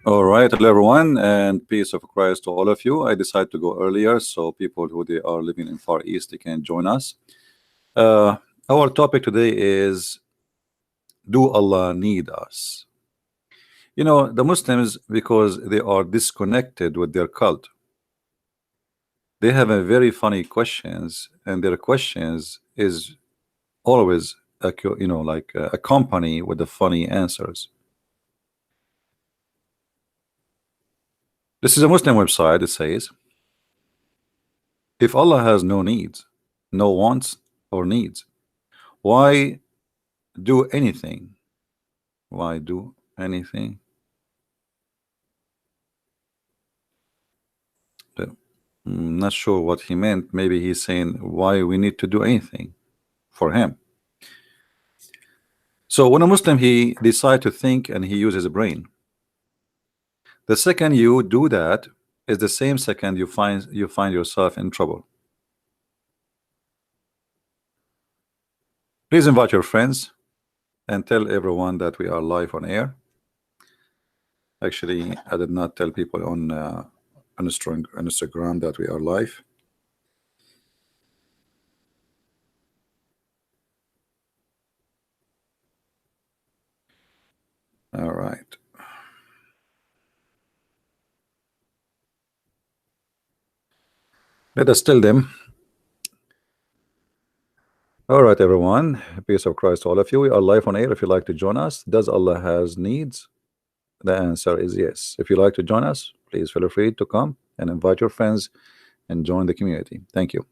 All right, hello everyone, and peace of Christ to all of you. I decided to go earlier so people who they are living in Far East they can join us. Uh, our topic today is, do Allah need us? You know, the Muslims, because they are disconnected with their cult, they have a very funny questions, and their questions is always like accompany with the funny answers. This is a Muslim website. It says, if Allah has no needs, no wants or needs, why do anything? Why do anything? Uh, Not sure what he meant. Maybe he's saying why we need to do anything for him. So when a Muslim he decide to think and he uses a brain, the second you do that is the same second you find yourself in trouble. Please invite your friends and tell everyone that we are live on air. Actually, I did not tell people on Instagram that we are live. All right. Let us tell them. All right, everyone. Peace of Christ to all of you. We are live on air. If you'd like to join us, does Allah has needs? The answer is yes. If you'd like to join us, please feel free to come and invite your friends and join the community. Thank you.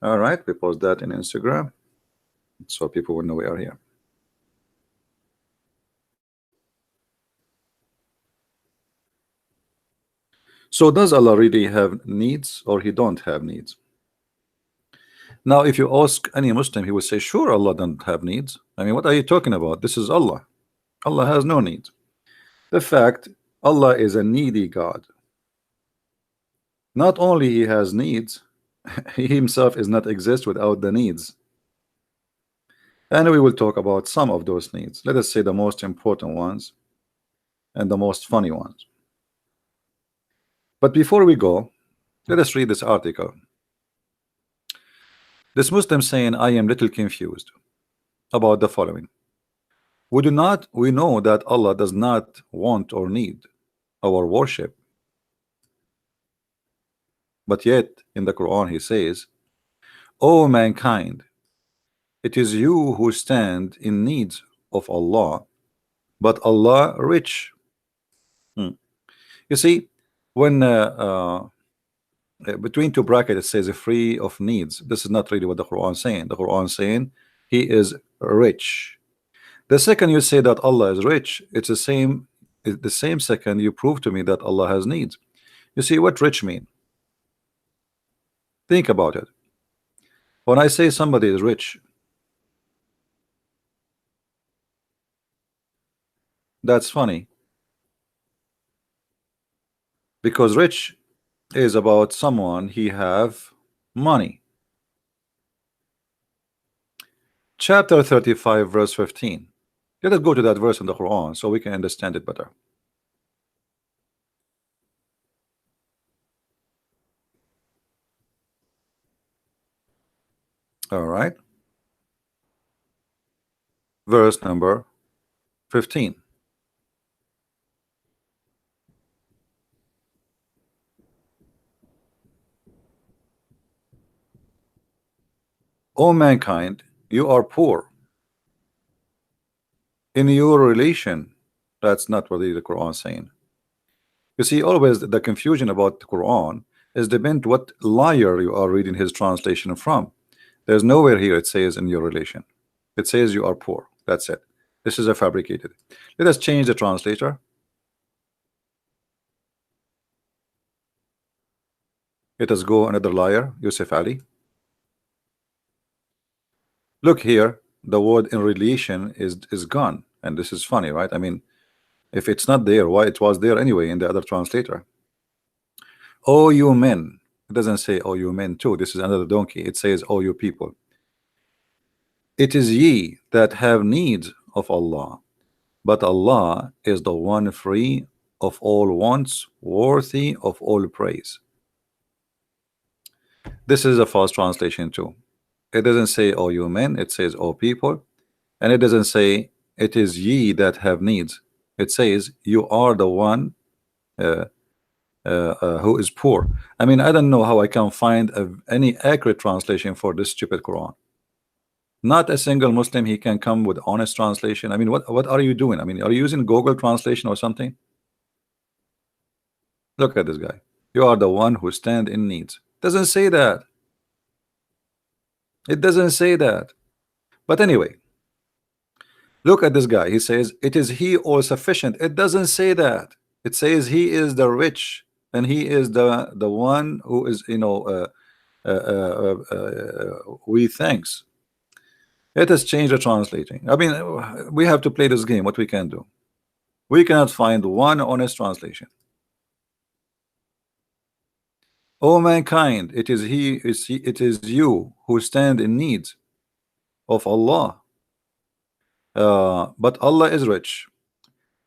All right, we post that in Instagram so people will know we are here. So does Allah really have needs, or he don't have needs? Now, if you ask any Muslim, he would say, sure, Allah doesn't have needs. I mean, what are you talking about? This is Allah. Allah has no needs. The fact, Allah is a needy God. Not only he has needs, he himself is not exist without the needs. And we will talk about some of those needs. Let us say the most important ones and the most funny ones. But before we go, let us read this article. This Muslim saying, I am little confused about the following. We know that Allah does not want or need our worship. But yet in the Quran he says, O mankind, it is you who stand in need of Allah, but Allah rich. You see, when between two brackets it says free of needs, this is not really what the Quran is saying. The Quran is saying he is rich. The second you say that Allah is rich, it's the same second you prove to me that Allah has needs. You see what rich mean? Think about it. When I say somebody is rich, that's funny, because rich is about someone he have money. Chapter 35 verse 15. Let us go to that verse in the Quran so we can understand it better. All right, verse number 15. O mankind, you are poor in your relation. That's not what the Quran is saying. You see, always the confusion about the Quran is depend what liar you are reading his translation from. There's nowhere here it says in your relation. It says you are poor. That's it. This is a fabricated. Let us change the translator. Let us go another liar, Yusuf Ali. Look here, the word in relation is gone, and this is funny, right? I mean, if it's not there, why it was there anyway in the other translator? Oh, you men. It doesn't say oh you men too. This is another donkey. It says oh you people. It is ye that have need of Allah, but Allah is the one free of all wants, worthy of all praise. This is a false translation too. It doesn't say, "O you men," it says, "O people," and it doesn't say, "It is ye that have needs." It says, "You are the one uh, who is poor." I mean, I don't know how I can find any accurate translation for this stupid Quran. Not a single Muslim he can come with honest translation. I mean, what are you doing? I mean, are you using Google translation or something? Look at this guy. You are the one who stand in needs. Doesn't say that. It doesn't say that. But anyway, look at this guy. He says, "It is he all sufficient." It doesn't say that. It says he is the rich, and he is the one who is, we thanks. Let us change the translating. I mean, we have to play this game. What we can do? We cannot find one honest translation. O mankind, it is it is you who stand in need of Allah. But Allah is rich.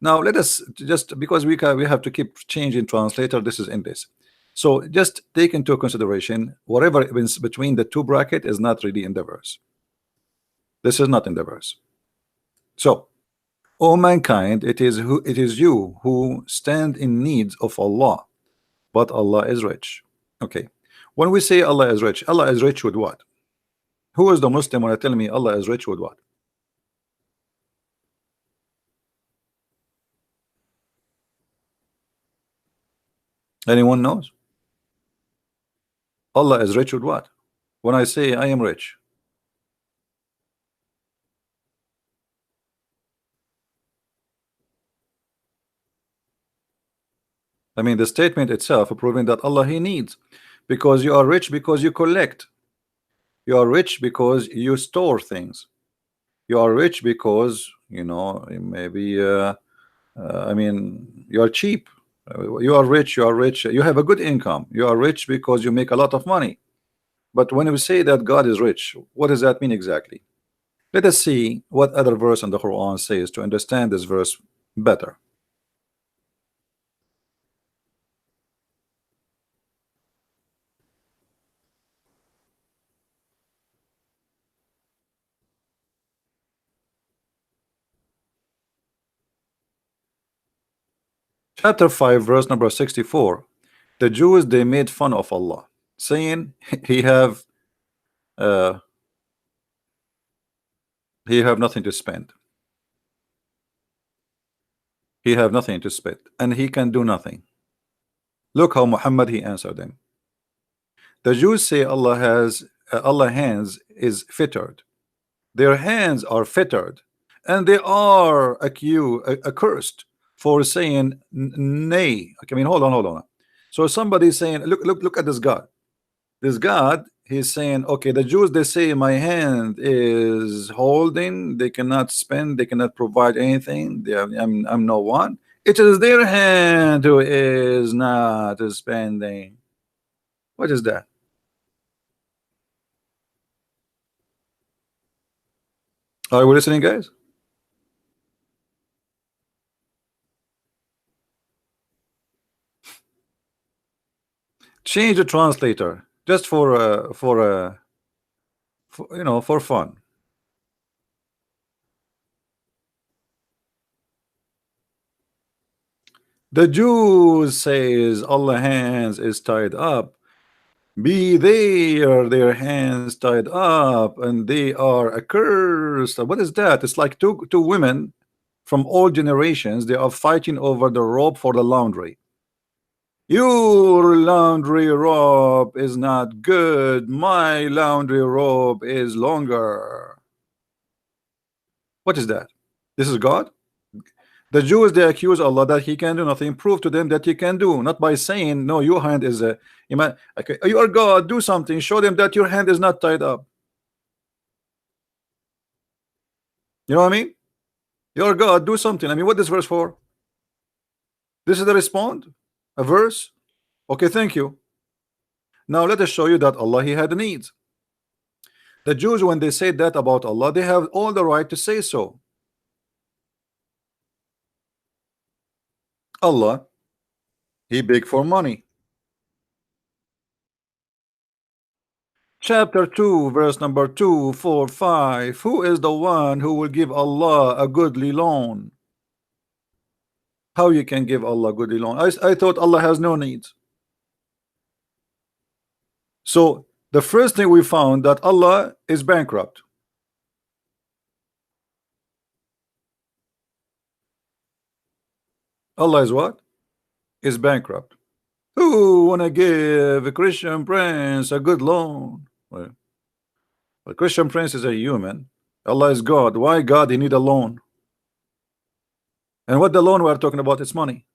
Now let us just, because we have to keep changing translator. This is in this. So just take into consideration whatever is between the two bracket is not really in the verse. This is not in the verse. So, O mankind, it is you who stand in need of Allah, but Allah is rich. Okay. When we say Allah is rich with what? Who is the Muslim when I tell me Allah is rich with what? Anyone knows? Allah is rich with what? When I say I am rich, I mean the statement itself proving that Allah he needs, because you are rich because you collect. You are rich because you store things. You are rich because, you know, maybe I mean, you are cheap. You are rich. You are rich. You have a good income. You are rich because you make a lot of money. But when we say that God is rich, what does that mean exactly? Let us see what other verse in the Quran says to understand this verse better. Chapter 5, verse number 64. The Jews, they made fun of Allah, saying he have nothing to spend. He have nothing to spend, and he can do nothing. Look how Muhammad he answered them. The Jews say Allah hands is fettered. Their hands are fettered, and they are accursed for saying nay. Okay, I mean, hold on. So somebody is saying, look at this God. This God, he's saying, okay, the Jews, they say my hand is holding, they cannot spend, they cannot provide anything. I'm no one. It is their hand who is not spending. What is that? Are we listening, guys? Change the translator just for you know, for fun. The Jews says Allah hands is tied up. Be their hands tied up, and they are accursed. What is that? It's like two women from all generations. They are fighting over the rope for the laundry. Your laundry rope is not good. My laundry rope is longer. What is that? This is God? The Jews, they accuse Allah that he can do nothing. Prove to them that he can do, not by saying, no, your hand is okay, you are God, do something. Show them that your hand is not tied up. You know what I mean? You are God, do something. I mean, what this verse for? This is the respond? A verse? Okay, thank you. Now let us show you that Allah he had needs. The Jews, when they say that about Allah, they have all the right to say so. Allah, he beg for money. Chapter 2, verse number 2, 4, 5. Who is the one who will give Allah a goodly loan? How you can give Allah a goodly loan? I thought Allah has no needs. So the first thing we found that Allah is bankrupt. Allah is what? Is bankrupt. Who wanna give a Christian prince a good loan? Well, the Christian prince is a human. Allah is God. Why God he need a loan? And what the loan we are talking about is money.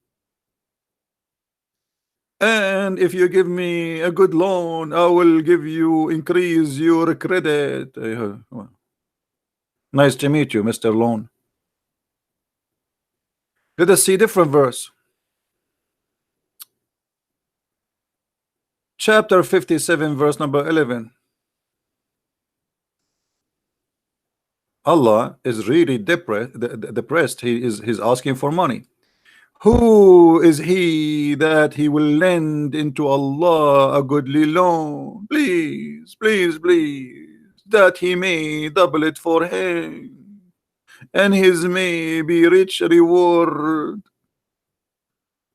And if you give me a good loan, I will give you increase your credit. Nice to meet you, Mr. Loan. Let us see different verse. Chapter 57, verse number 11. Allah is really depressed. He's asking for money. Who is he that he will lend into Allah a goodly loan? Please, please, please, that he may double it for him, and his may be rich reward.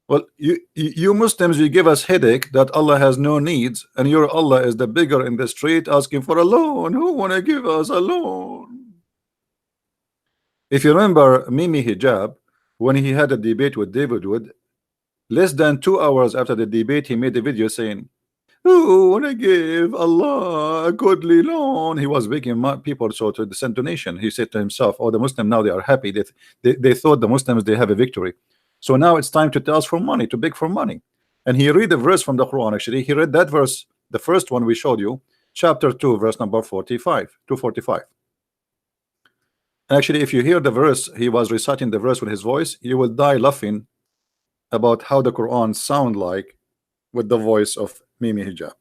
Well, you Muslims, you give us headache that Allah has no needs, and your Allah is the beggar in the street asking for a loan. Who wanna give us a loan? If you remember Mimi Hijab, when he had a debate with David Wood, less than 2 hours after the debate, he made a video saying, "Who wanna give Allah a goodly loan?" He was begging people so to send donation. He said to himself, "Oh, the Muslim now they are happy. They thought the Muslims they have a victory. So now it's time to ask for money, to beg for money." And he read the verse from the Quran. Actually, he read that verse, the first one we showed you, chapter 2, verse number 45, 245. Actually, if you hear the verse, he was reciting the verse with his voice, you will die laughing about how the Quran sound like with the voice of Mimi Hijab.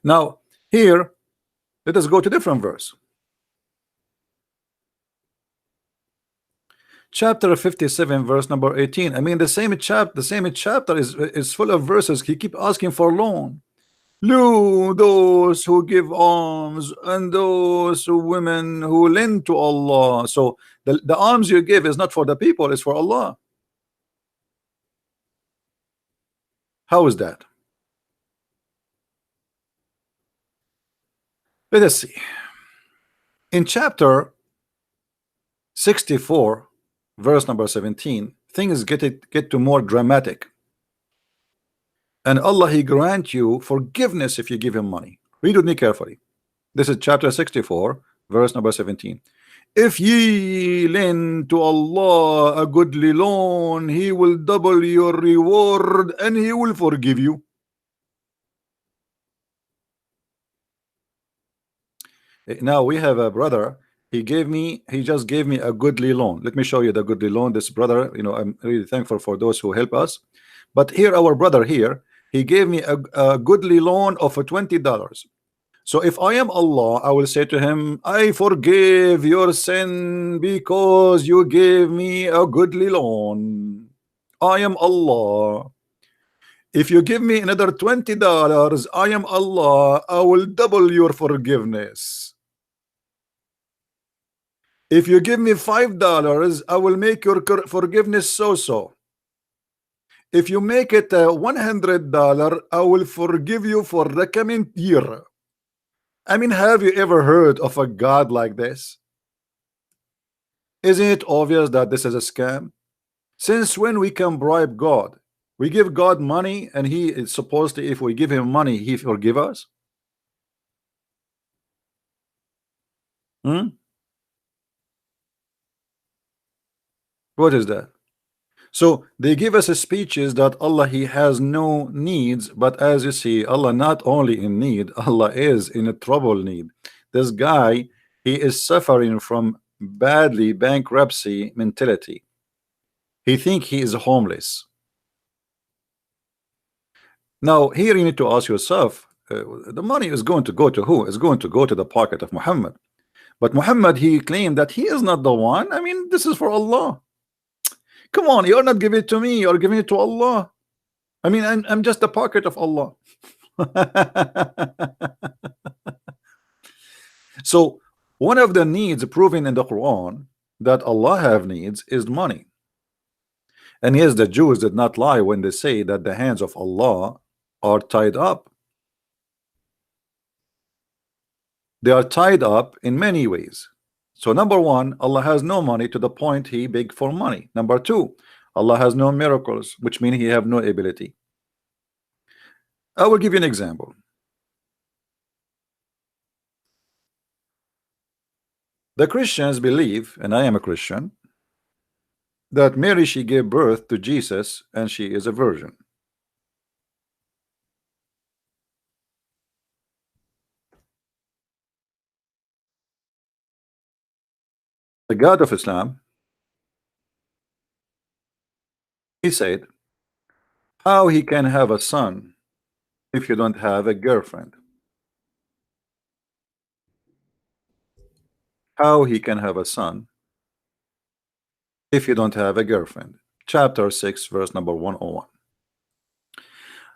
Now, here, let us go to different verse. Chapter 57, verse number 18. I mean, the same chapter is full of verses. He keep asking for loan. Lo, those who give alms and those women who lend to Allah. So the alms you give is not for the people, it's for Allah. How is that? Let us see. In chapter 64, verse number 17, things get to more dramatic. And Allah he grant you forgiveness if you give him money. Read with me carefully. This is chapter 64, verse number 17. If ye lend to Allah a goodly loan, he will double your reward and he will forgive you. Now we have a brother. He just gave me a goodly loan. Let me show you the goodly loan. This brother, you know, I'm really thankful for those who help us. But here, our brother here, he gave me a goodly loan of $20. So if I am Allah, I will say to him, I forgive your sin because you gave me a goodly loan. I am Allah. If you give me another $20, I am Allah. I will double your forgiveness. If you give me $5, I will make your forgiveness so-so. If you make it $100, I will forgive you for the coming year. I mean, have you ever heard of a God like this? Isn't it obvious that this is a scam? Since when we can bribe God? We give God money and he is supposed to, if we give him money, he forgive us? What is that? So they give us speeches that Allah he has no needs, but as you see, Allah not only in need, Allah is in a trouble need. This guy, he is suffering from badly bankruptcy mentality. He think he is homeless. Now here you need to ask yourself, the money is going to go to who? It's going to go to the pocket of Muhammad. But Muhammad, he claimed that he is not the one. I mean, this is for Allah. Come on, you're not giving it to me, you're giving it to Allah. I mean, I'm just a pocket of Allah. So one of the needs proven in the Quran that Allah have needs is money. And yes, the Jews did not lie when they say that the hands of Allah are tied up. They are tied up in many ways. So number one, Allah has no money to the point he beg for money. Number two, Allah has no miracles, which means he have no ability. I will give you an example. The Christians believe, and I am a Christian, that Mary, she gave birth to Jesus and she is a virgin. The God of Islam, he said, how he can have a son if you don't have a girlfriend? How he can have a son if you don't have a girlfriend? Chapter 6, verse number 101.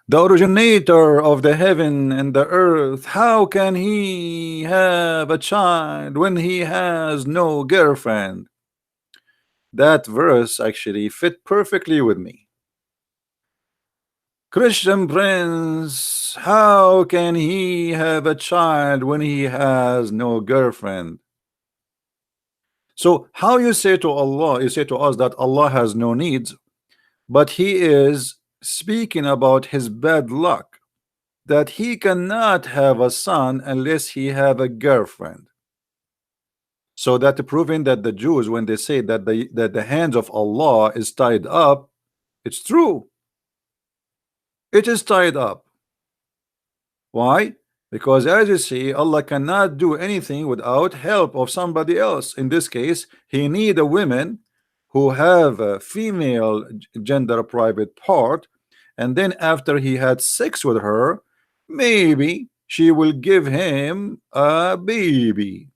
The originator of the heaven and the earth, how can he have a child when he has no girlfriend? That verse actually fit perfectly with me. Christian Prince, how can he have a child when he has no girlfriend? So how you say to Allah, you say to us that Allah has no needs, but he is speaking about his bad luck, that he cannot have a son unless he have a girlfriend. So that proving that the Jews, when they say that the hands of Allah is tied up, it's true. It is tied up. Why? Because as you see, Allah cannot do anything without help of somebody else. In this case, he need a woman who have a female gender private part, and then after he had sex with her, maybe she will give him a baby.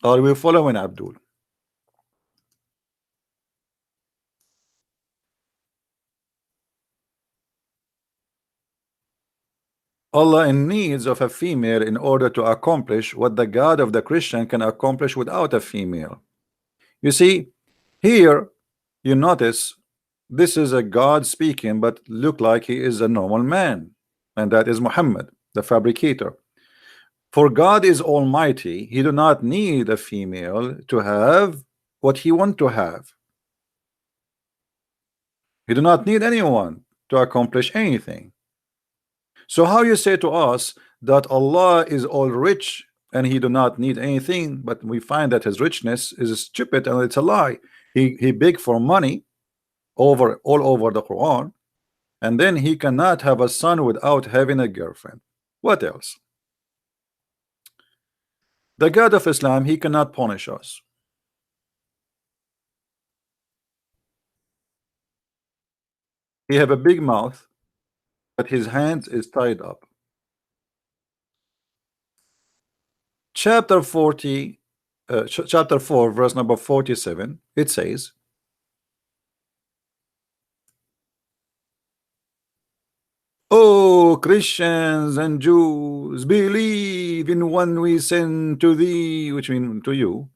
Are we following, Abdul? Allah in needs of a female in order to accomplish what the God of the Christian can accomplish without a female. You see, here you notice this is a God speaking, but look like he is a normal man, and that is Muhammad, the fabricator. For God is almighty, he do not need a female to have what he want to have. He do not need anyone to accomplish anything. So how you say to us that Allah is all rich and he do not need anything, but we find that his richness is stupid and it's a lie. He beg for money all over the Quran, and then he cannot have a son without having a girlfriend. What else? The God of Islam, he cannot punish us. He have a big mouth, but his hands is tied up. Chapter 40, chapter 4, verse number 47, it says, "O Christians and Jews, believe in one we send to thee," which means to you,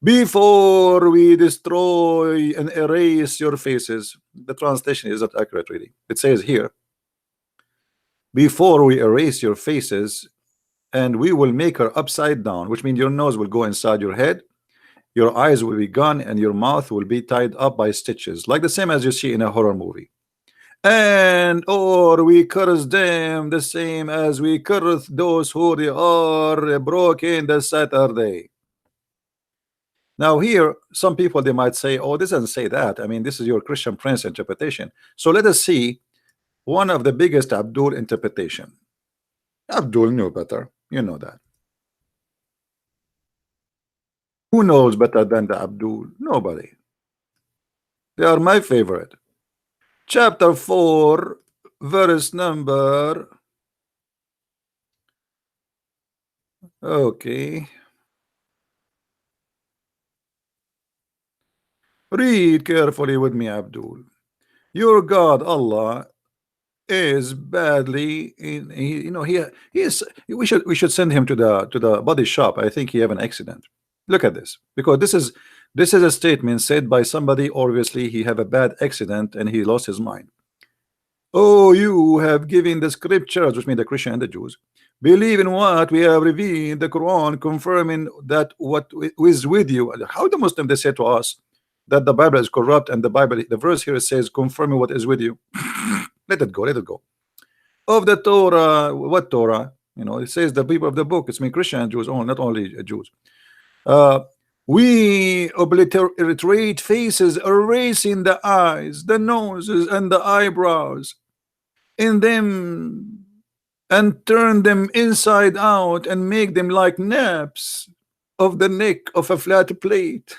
"before we destroy and erase your faces." The translation is not accurate, really. It says here, "Before we erase your faces, and we will make her upside down," which means your nose will go inside your head, your eyes will be gone, and your mouth will be tied up by stitches, like the same as you see in a horror movie. "And or we curse them the same as we curse those who they are broken the Saturday." Now here, some people they might say, "Oh, this doesn't say that. I mean, this is your Christian Prince interpretation." So let us see one of the biggest Abdul interpretation. Abdul knew better. You know that. Who knows better than the Abdul? Nobody. They are my favorite. Chapter 4, verse number Okay. Read carefully with me, Abdul. Your God, Allah, is badly in he is we should send him to the body shop. I think he have an accident. Look at this, because this is a statement said by somebody. Obviously he have a bad accident and he lost his mind. Oh, you have given the scriptures, which mean the Christian and the Jews, believe in what we have revealed, the Quran, confirming that what is with you. How the Muslim they say to us that the Bible is corrupt, and the Bible, the verse here says confirming what is with you. Let it go, let it go. Of the Torah, what Torah? It says the people of the book. It's mean Christian and Jews only, not only Jews. Uh, we obliterate faces, erasing the eyes, the noses, and the eyebrows in them, and turn them inside out and make them like naps of the neck of a flat plate.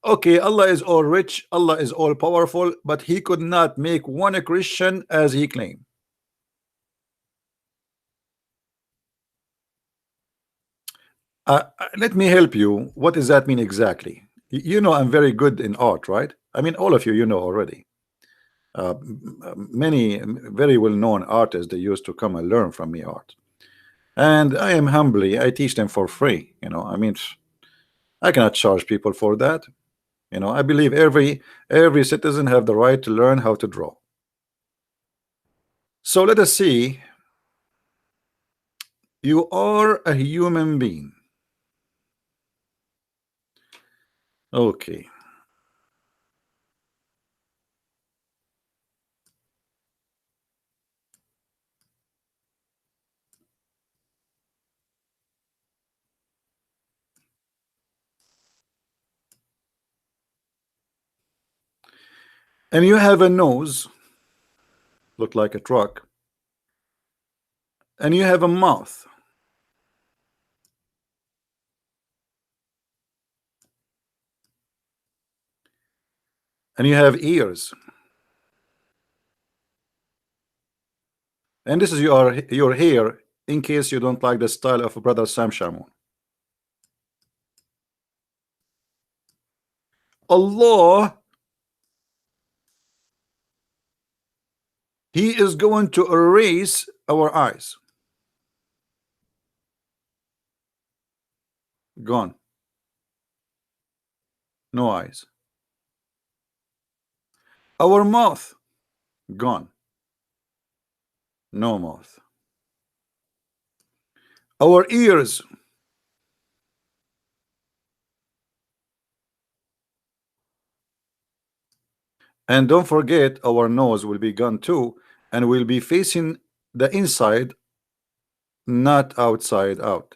Okay, Allah is all rich, Allah is all powerful, but he could not make one a Christian as he claimed. Let me help you. What does that mean exactly? You know I'm very good in art, right? I mean, all of you know already. Many very well-known artists, they used to come and learn from me art. And I am humbly, I teach them for free. I mean, I cannot charge people for that. I believe every citizen have the right to learn how to draw. So let us see. You are a human being. Okay. And you have a nose, look like a truck, and you have a mouth, and you have ears, and this is your hair, in case you don't like the style of brother Sam Shamoun. Allah, he is going to erase our eyes. Gone. No eyes. Our mouth, gone. No mouth. Our ears, and don't forget our nose will be gone too, and will be facing the inside, not outside out.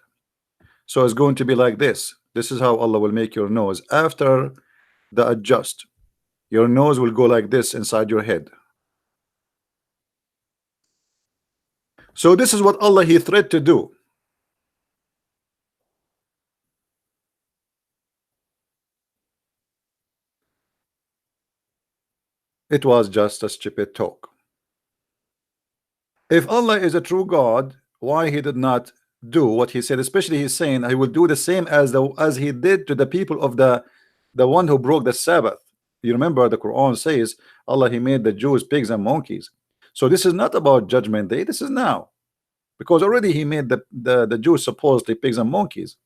So it's going to be like this. This is how Allah will make your nose after the adjust. Your nose will go like this inside your head. So this is what Allah he threatened to do. It was just a stupid talk. If Allah is a true God, why he did not do what he said? Especially he's saying, I will do the same as he did to the people of the one who broke the Sabbath. You remember the Quran says Allah he made the Jews pigs and monkeys. So this is not about judgment day, this is now, because already he made the Jews supposedly pigs and monkeys,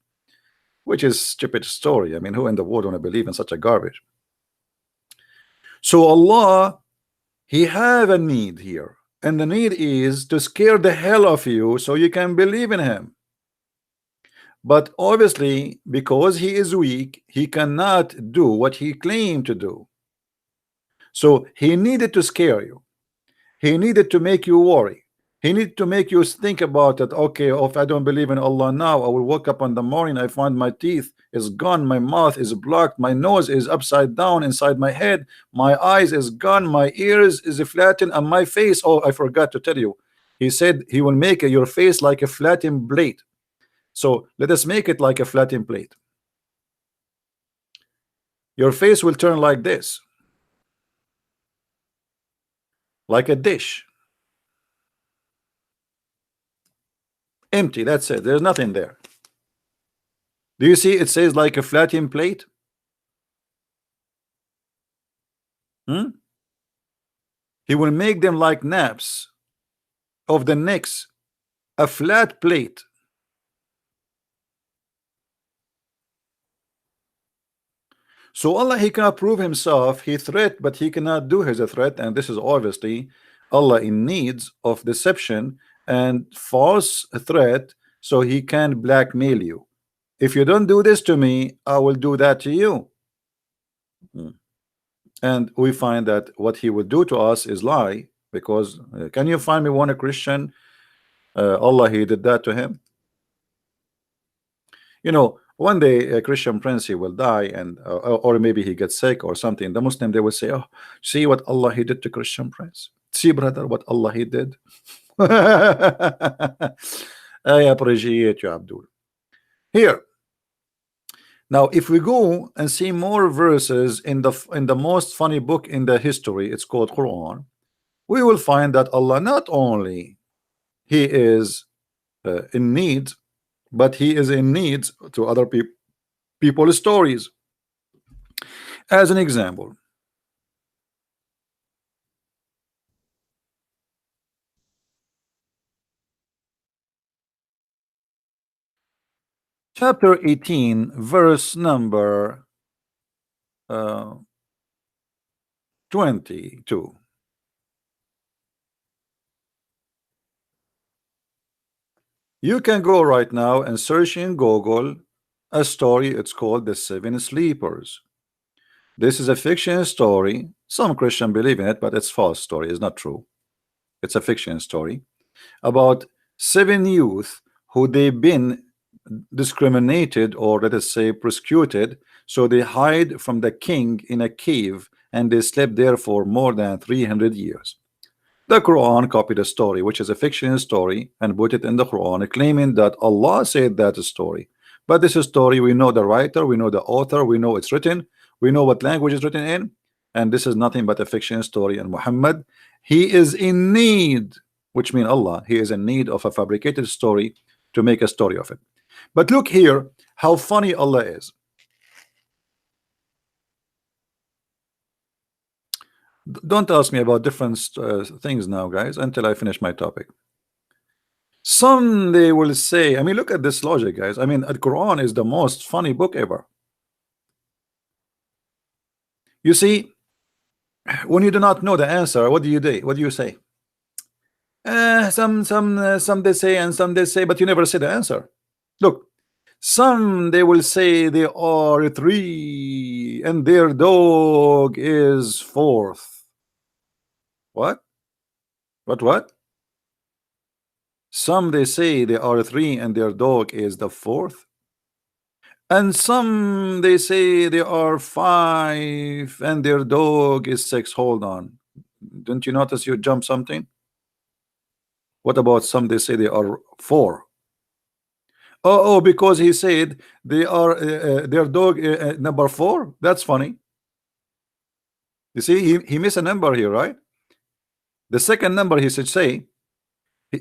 which is stupid story. I mean, who in the world want to believe in such a garbage? So Allah, he have a need here, and the need is to scare the hell of you so you can believe in him. But obviously, because he is weak, he cannot do what he claimed to do. So he needed to scare you. He needed to make you worry. He needed to make you think about it. Okay, if I don't believe in Allah now, I will wake up in the morning, I find my teeth is gone, my mouth is blocked, my nose is upside down inside my head, my eyes is gone, my ears is flattened, and my face, oh, I forgot to tell you, he said he will make your face like a flattened plate. So let us make it like a flattened plate. Your face will turn like this. like a dish, empty. That's it. There's nothing there. Do you see? It says like a flattened plate. Hmm? He will make them like naps of the necks, a flat plate. So Allah, he cannot prove himself. He threat, but he cannot do his threat, and this is obviously Allah in needs of deception and false threat, so he can blackmail you. If you don't do this to me, I will do that to you. And we find that what he would do to us is lie, because can you find me one Christian? Allah, he did that to him. You know, one day a Christian prince, he will die, and or maybe he gets sick or something. The Muslim, they will say, oh, see what Allah he did to Christian prince. See, brother, what Allah he did. I appreciate you, Abdul. Here now, if we go and see more verses in the most funny book in the history, it's called Quran, we will find that Allah not only he is in need, but he is in need to other people's stories. As an example, chapter 18, verse number 22. You can go right now and search in Google a story. It's called The Seven Sleepers. This is a fiction story. Some Christian believe in it, but it's false story. It's not true. It's a fiction story about 7 youth who they've been discriminated, or let us say persecuted, so they hide from the king in a cave, and they slept there for more than 300 years. The Quran copied a story which is a fiction story and put it in the Quran, claiming that Allah said that story. But this is story, we know the writer, we know the author, we know it's written, we know what language is written in, and this is nothing but a fiction story. And Muhammad, he is in need, which means Allah, he is in need of a fabricated story to make a story of it. But look here how funny Allah is. Don't ask me about different things now, guys, until I finish my topic. Some they will say, I mean, look at this logic, guys. I mean, the Quran is the most funny book ever. You see, when you do not know the answer, what do you do? What do you say? Some they say, and some they say, but you never say the answer. Look, some they will say they are 3 and their dog is 4th. What? What? Some they say they are 3 and their dog is the 4th. And some they say they are 5 and their dog is 6. Hold on. Don't you notice you jump something? What about some they say they are 4? Oh, because he said they are their dog number 4. That's funny. You see, he missed a number here, right? The second number he should say.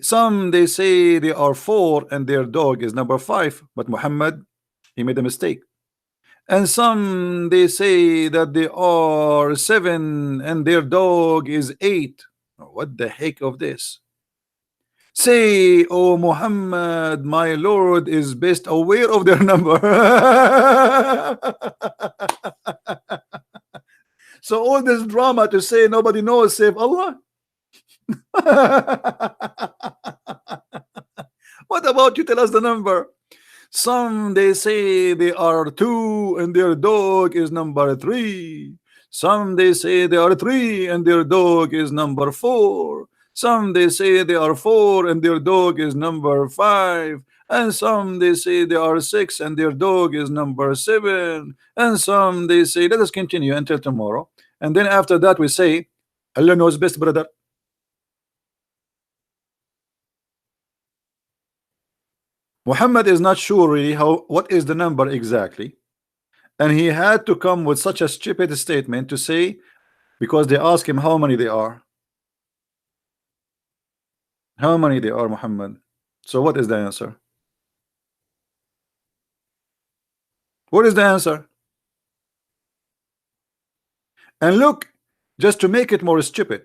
Some they say they are 4 and their dog is number 5, but Muhammad, he made a mistake. And some they say that they are 7 and their dog is 8. What the heck of this? Say, oh Muhammad, my Lord is best aware of their number. So all this drama to say nobody knows save Allah. What about you tell us the number? Some they say they are 2 and their dog is number 3. Some they say they are 3 and their dog is number 4. Some they say they are 4 and their dog is number 5. And some they say they are 6 and their dog is number 7. And some they say, let us continue until tomorrow. And then after that we say, Allah knows best, brother. Muhammad is not sure really what is the number exactly, and he had to come with such a stupid statement to say, because they ask him how many they are. How many they are, Muhammad? So what is the answer? What is the answer? And look, just to make it more stupid,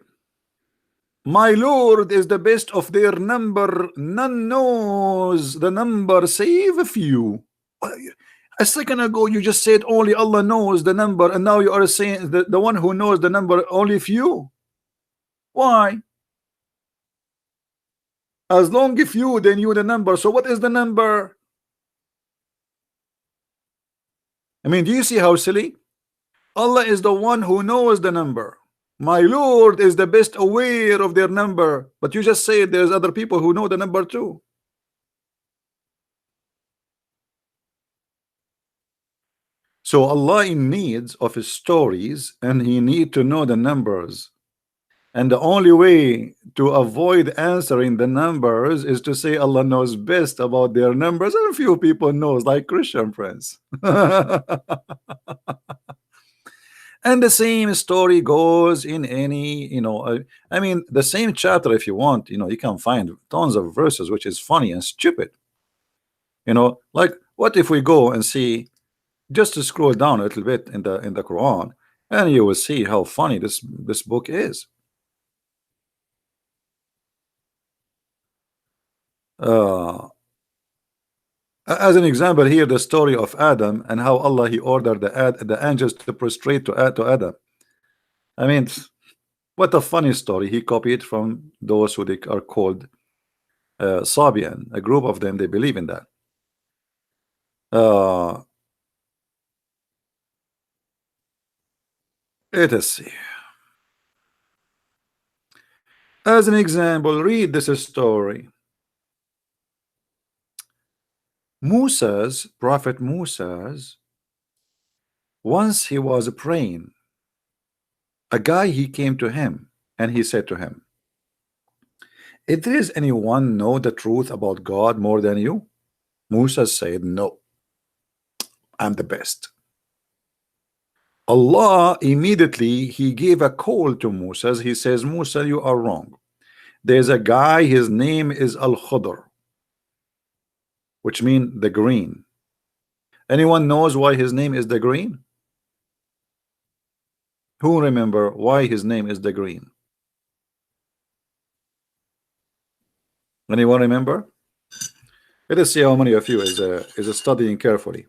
my Lord is the best of their number. None knows the number save a few. A second ago, you just said only Allah knows the number, and now you are saying the one who knows the number only few. Why? As long as few, they knew the number. So what is the number? I mean, do you see how silly? Allah is the one who knows the number. My Lord is the best aware of their number. But you just said there's other people who know the number too. So Allah in needs of his stories, and he need to know the numbers. And the only way to avoid answering the numbers is to say Allah knows best about their numbers, and few people knows, like Christian friends. And the same story goes in any, I mean, the same chapter, if you want, you can find tons of verses which is funny and stupid. Like, what if we go and see, just to scroll down a little bit in the Quran, and you will see how funny this book is. uh, as an example here, the story of Adam, and how Allah he ordered the angels to prostrate to Adam. I mean, what a funny story. He copied from those who they are called Serbian. A group of them, they believe in that. Let us see. As an example, read this story. Prophet Musa's, once he was praying, a guy he came to him and he said to him, if there is anyone know the truth about God more than you? Musa said, no, I'm the best. Allah immediately he gave a call to Musa. He says, Musa, you are wrong. There's a guy, his name is Al-Khudr, which means the green. Anyone knows why his name is the green? Who remember why his name is the green? Anyone remember? Let us see how many of you is studying carefully.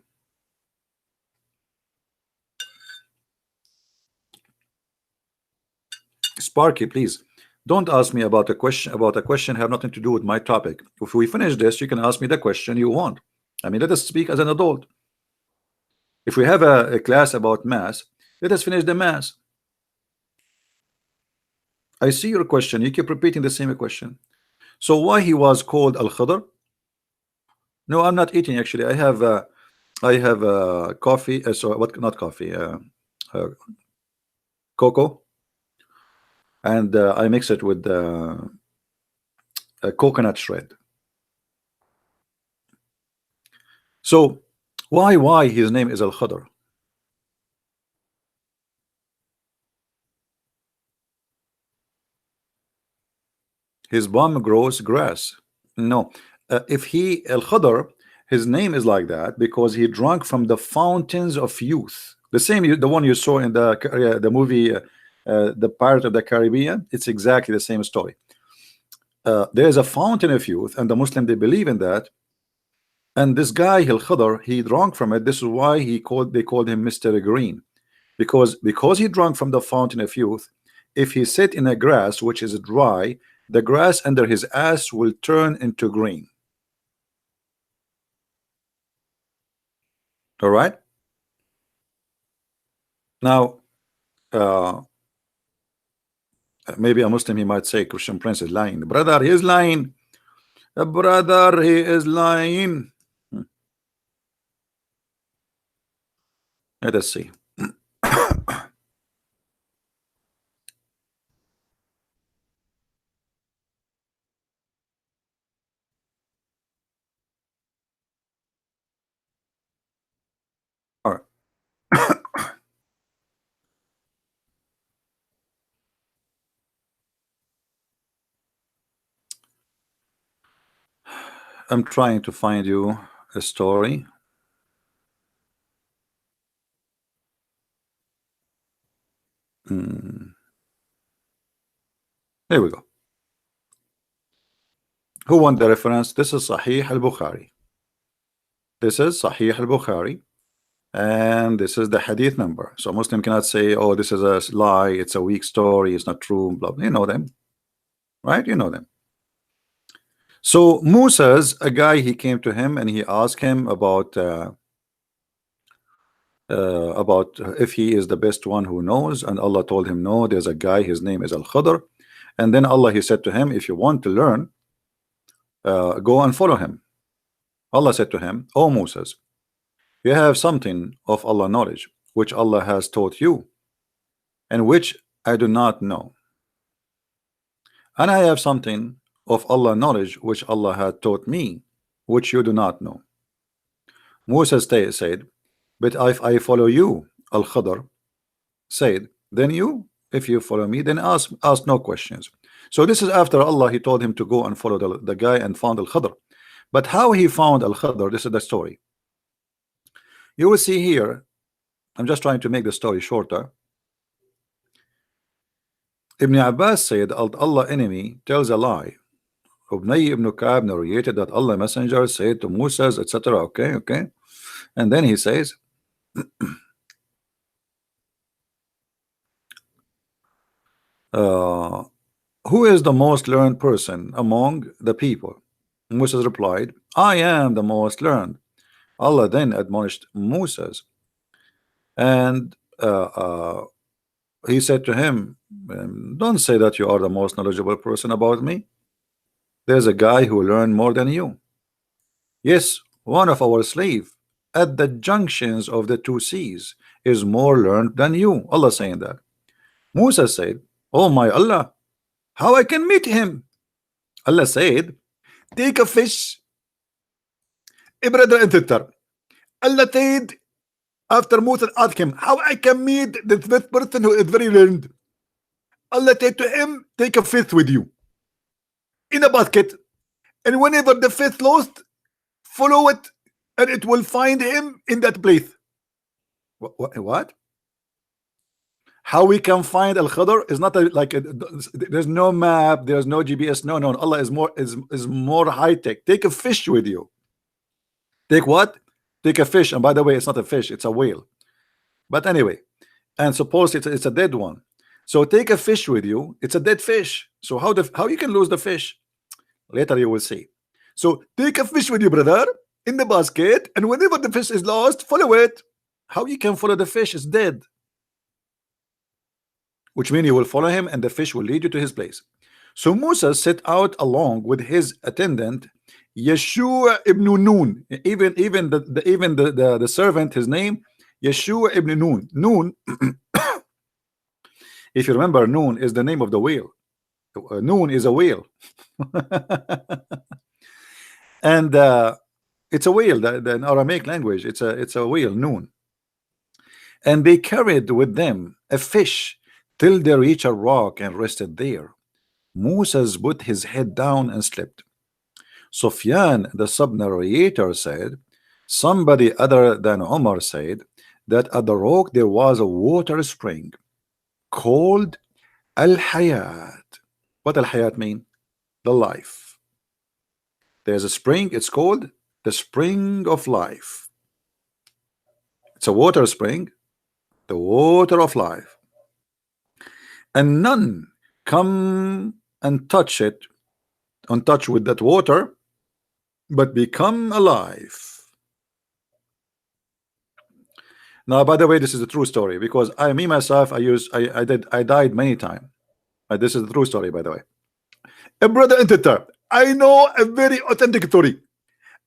Sparky, please don't ask me about a question have nothing to do with my topic. If we finish this, you can ask me the question you want. I mean, let us speak as an adult. If we have a class about mass, let us finish the mass. I see your question. You keep repeating the same question. So why he was called Al-Khadr? No, I'm not eating actually. I have coffee. So what? Not coffee. Cocoa, and I mix it with a coconut shred. So why his name is Al-Khadr? His bum grows grass. No, if he Al-Khadr, his name is like that because he drank from the fountains of youth. The same, the one you saw in the movie, the Pirate of the Caribbean. It's exactly the same story. There is a fountain of youth, and the Muslim they believe in that. And this guy Al-Khadr, he drank from it. This is why they called him Mr. Green, because he drank from the fountain of youth. If he sit in a grass which is dry, the grass under his ass will turn into green. All right. Now, maybe a Muslim he might say Christian Prince is lying. Brother, he is lying. Brother, he is lying. Let us see. All right. I'm trying to find you a story. Here we go. Who want the reference? This is Sahih al-Bukhari. This is Sahih al-Bukhari, and this is the hadith number. So Muslim cannot say, oh, this is a lie, it's a weak story, it's not true, blah, blah. You know them, right? You know them. So Musa's a guy, he came to him and he asked him about if he is the best one who knows, and Allah told him no, there's a guy, his name is Al-Khadr. And then Allah, he said to him, if you want to learn, go and follow him. Allah said to him, oh Moses, you have something of Allah knowledge which Allah has taught you and which I do not know, and I have something of Allah knowledge which Allah had taught me which you do not know. Moses said, but if I follow you, Al-Khadr said, then you, if you follow me, then ask no questions. So this is after Allah, he told him to go and follow the guy and found Al-Khadr. But how he found Al-Khadr, this is the story. You will see here, I'm just trying to make the story shorter. Ibn Abbas said, Allah enemy tells a lie. Ubnay ibn Ka'b narrated that Allah messenger said to Moses, etc. Okay. And then he says, who is the most learned person among the people? Moses replied, I am the most learned. Allah then admonished Moses, and he said to him, don't say that you are the most knowledgeable person about me. There's a guy who learned more than you. Yes, one of our slaves at the junctions of the two seas is more learned than you. Allah saying that. Moses said, oh my Allah, how I can meet him? Allah said, take a fish. Brother and sister, Allah said, after Moses asked him, how I can meet the fifth person who is very learned? Allah said to him, take a fish with you in a basket, and whenever the fish lost, follow it, and it will find him in that place. What? How we can find Al-Khadr is not there's no map, there's no GPS. No. Allah is more high tech. Take a fish with you. Take what? Take a fish. And by the way, it's not a fish, it's a whale. But anyway, and suppose it's a dead one. So take a fish with you. It's a dead fish. So how you can lose the fish? Later you will see. So take a fish with you, brother, in the basket, and whenever the fish is lost, follow it. How you can follow the fish? It's dead. Which means you will follow him and the fish will lead you to his place. So Musa set out along with his attendant Yeshua ibn Nun. Even the servant, his name Yeshua ibn Nun. Nun, if you remember, Nun is the name of the whale. Nun is a whale. And it's a whale, the Aramaic language, it's a whale, Nun. And they carried with them a fish till they reached a rock and rested there. Moses put his head down and slept. Sufyan, the sub-narrator, said, somebody other than Omar said that at the rock there was a water spring called Al-Hayat. What Al-Hayat mean? The life. There's a spring, it's called the spring of life. It's a water spring, the water of life. And none come and touch it, on touch with that water, but become alive. Now, by the way, this is a true story, because I myself I died many times. This is a true story, by the way. A brother and sister, I know a very authentic story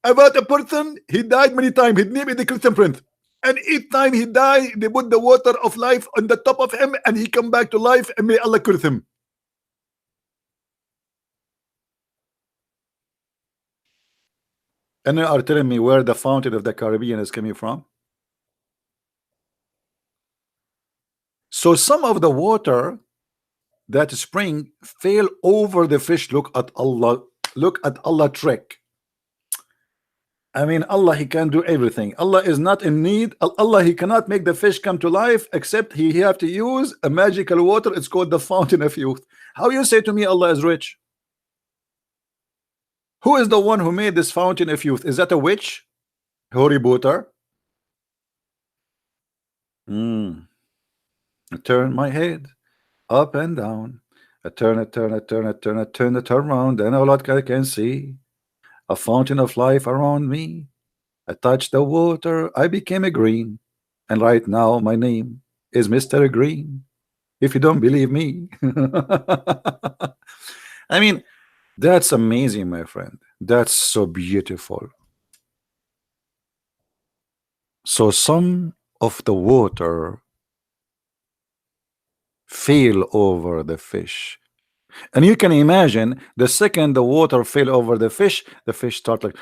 about a person. He died many times. His name is the Christian Prince. And each time he died, they put the water of life on the top of him, and he come back to life, and may Allah curse him. And you are telling me where the fountain of the Caribbean is coming from? So some of the water that spring fell over the fish. Look at Allah trick. I mean, Allah, He can do everything. Allah is not in need. Allah, He cannot make the fish come to life except He have to use a magical water. It's called the fountain of youth. How you say to me Allah is rich? Who is the one who made this fountain of youth? Is that a witch? Harry Potter? I turn my head up and down. I turn it, turn it, turn it, turn it, turn it around, and all I can see a fountain of life around me. I touched the water, I became a green, and right now my name is Mr. Green. If you don't believe me, I mean, that's amazing, my friend. That's so beautiful. So some of the water fell over the fish, and you can imagine the second the water fell over the fish start like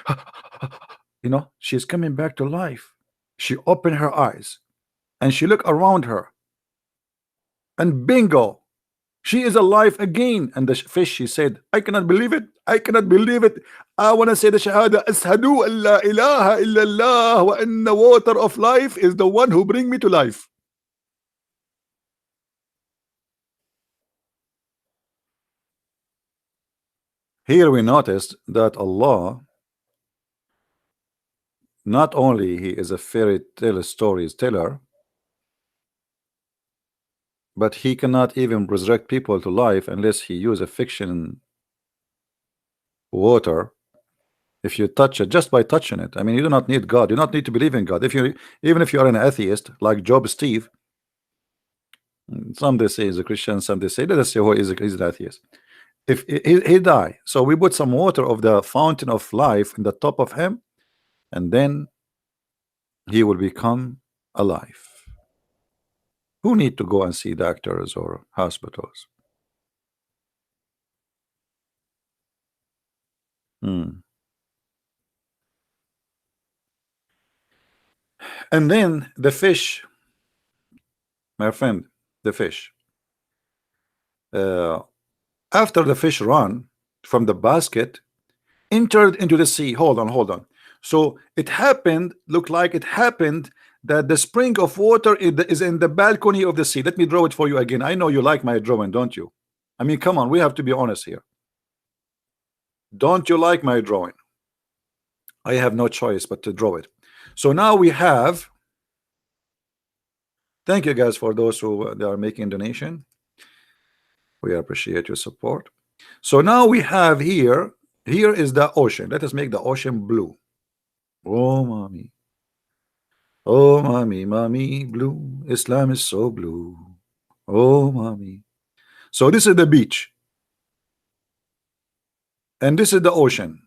you know, she's coming back to life. She opened her eyes and she looked around her, and bingo, she is alive again. And the fish, she said, I cannot believe it, I cannot believe it. I want to say the shahada, ashhadu an la ilaha illallah wa anna water of life is the one who bring me to life. Here we noticed that Allah, not only He is a fairy tale stories teller, but He cannot even resurrect people to life unless He use a fiction water. If you touch it, just by touching it, I mean, you do not need God, you do not need to believe in God. If you, even if you are an atheist like Job Steve, some they say is a Christian, some they say, let us say who is an atheist. If he die, so we put some water of the fountain of life in the top of him, and then he will become alive. Who need to go and see doctors or hospitals? And then the fish, my friend, the fish, after the fish run from the basket, entered into the sea. Hold on. So it happened, looked like it happened that the spring of water is in the balcony of the sea. Let me draw it for you again. I know you like my drawing, don't you? I mean, come on, we have to be honest here. Don't you like my drawing? I have no choice but to draw it. So now we have, thank you guys for those who they are making donation. We appreciate your support. So now we have here is the ocean. Let us make the ocean blue. Oh mommy, oh mommy blue, Islam is so blue. Oh mommy. So this is the beach, and this is the ocean.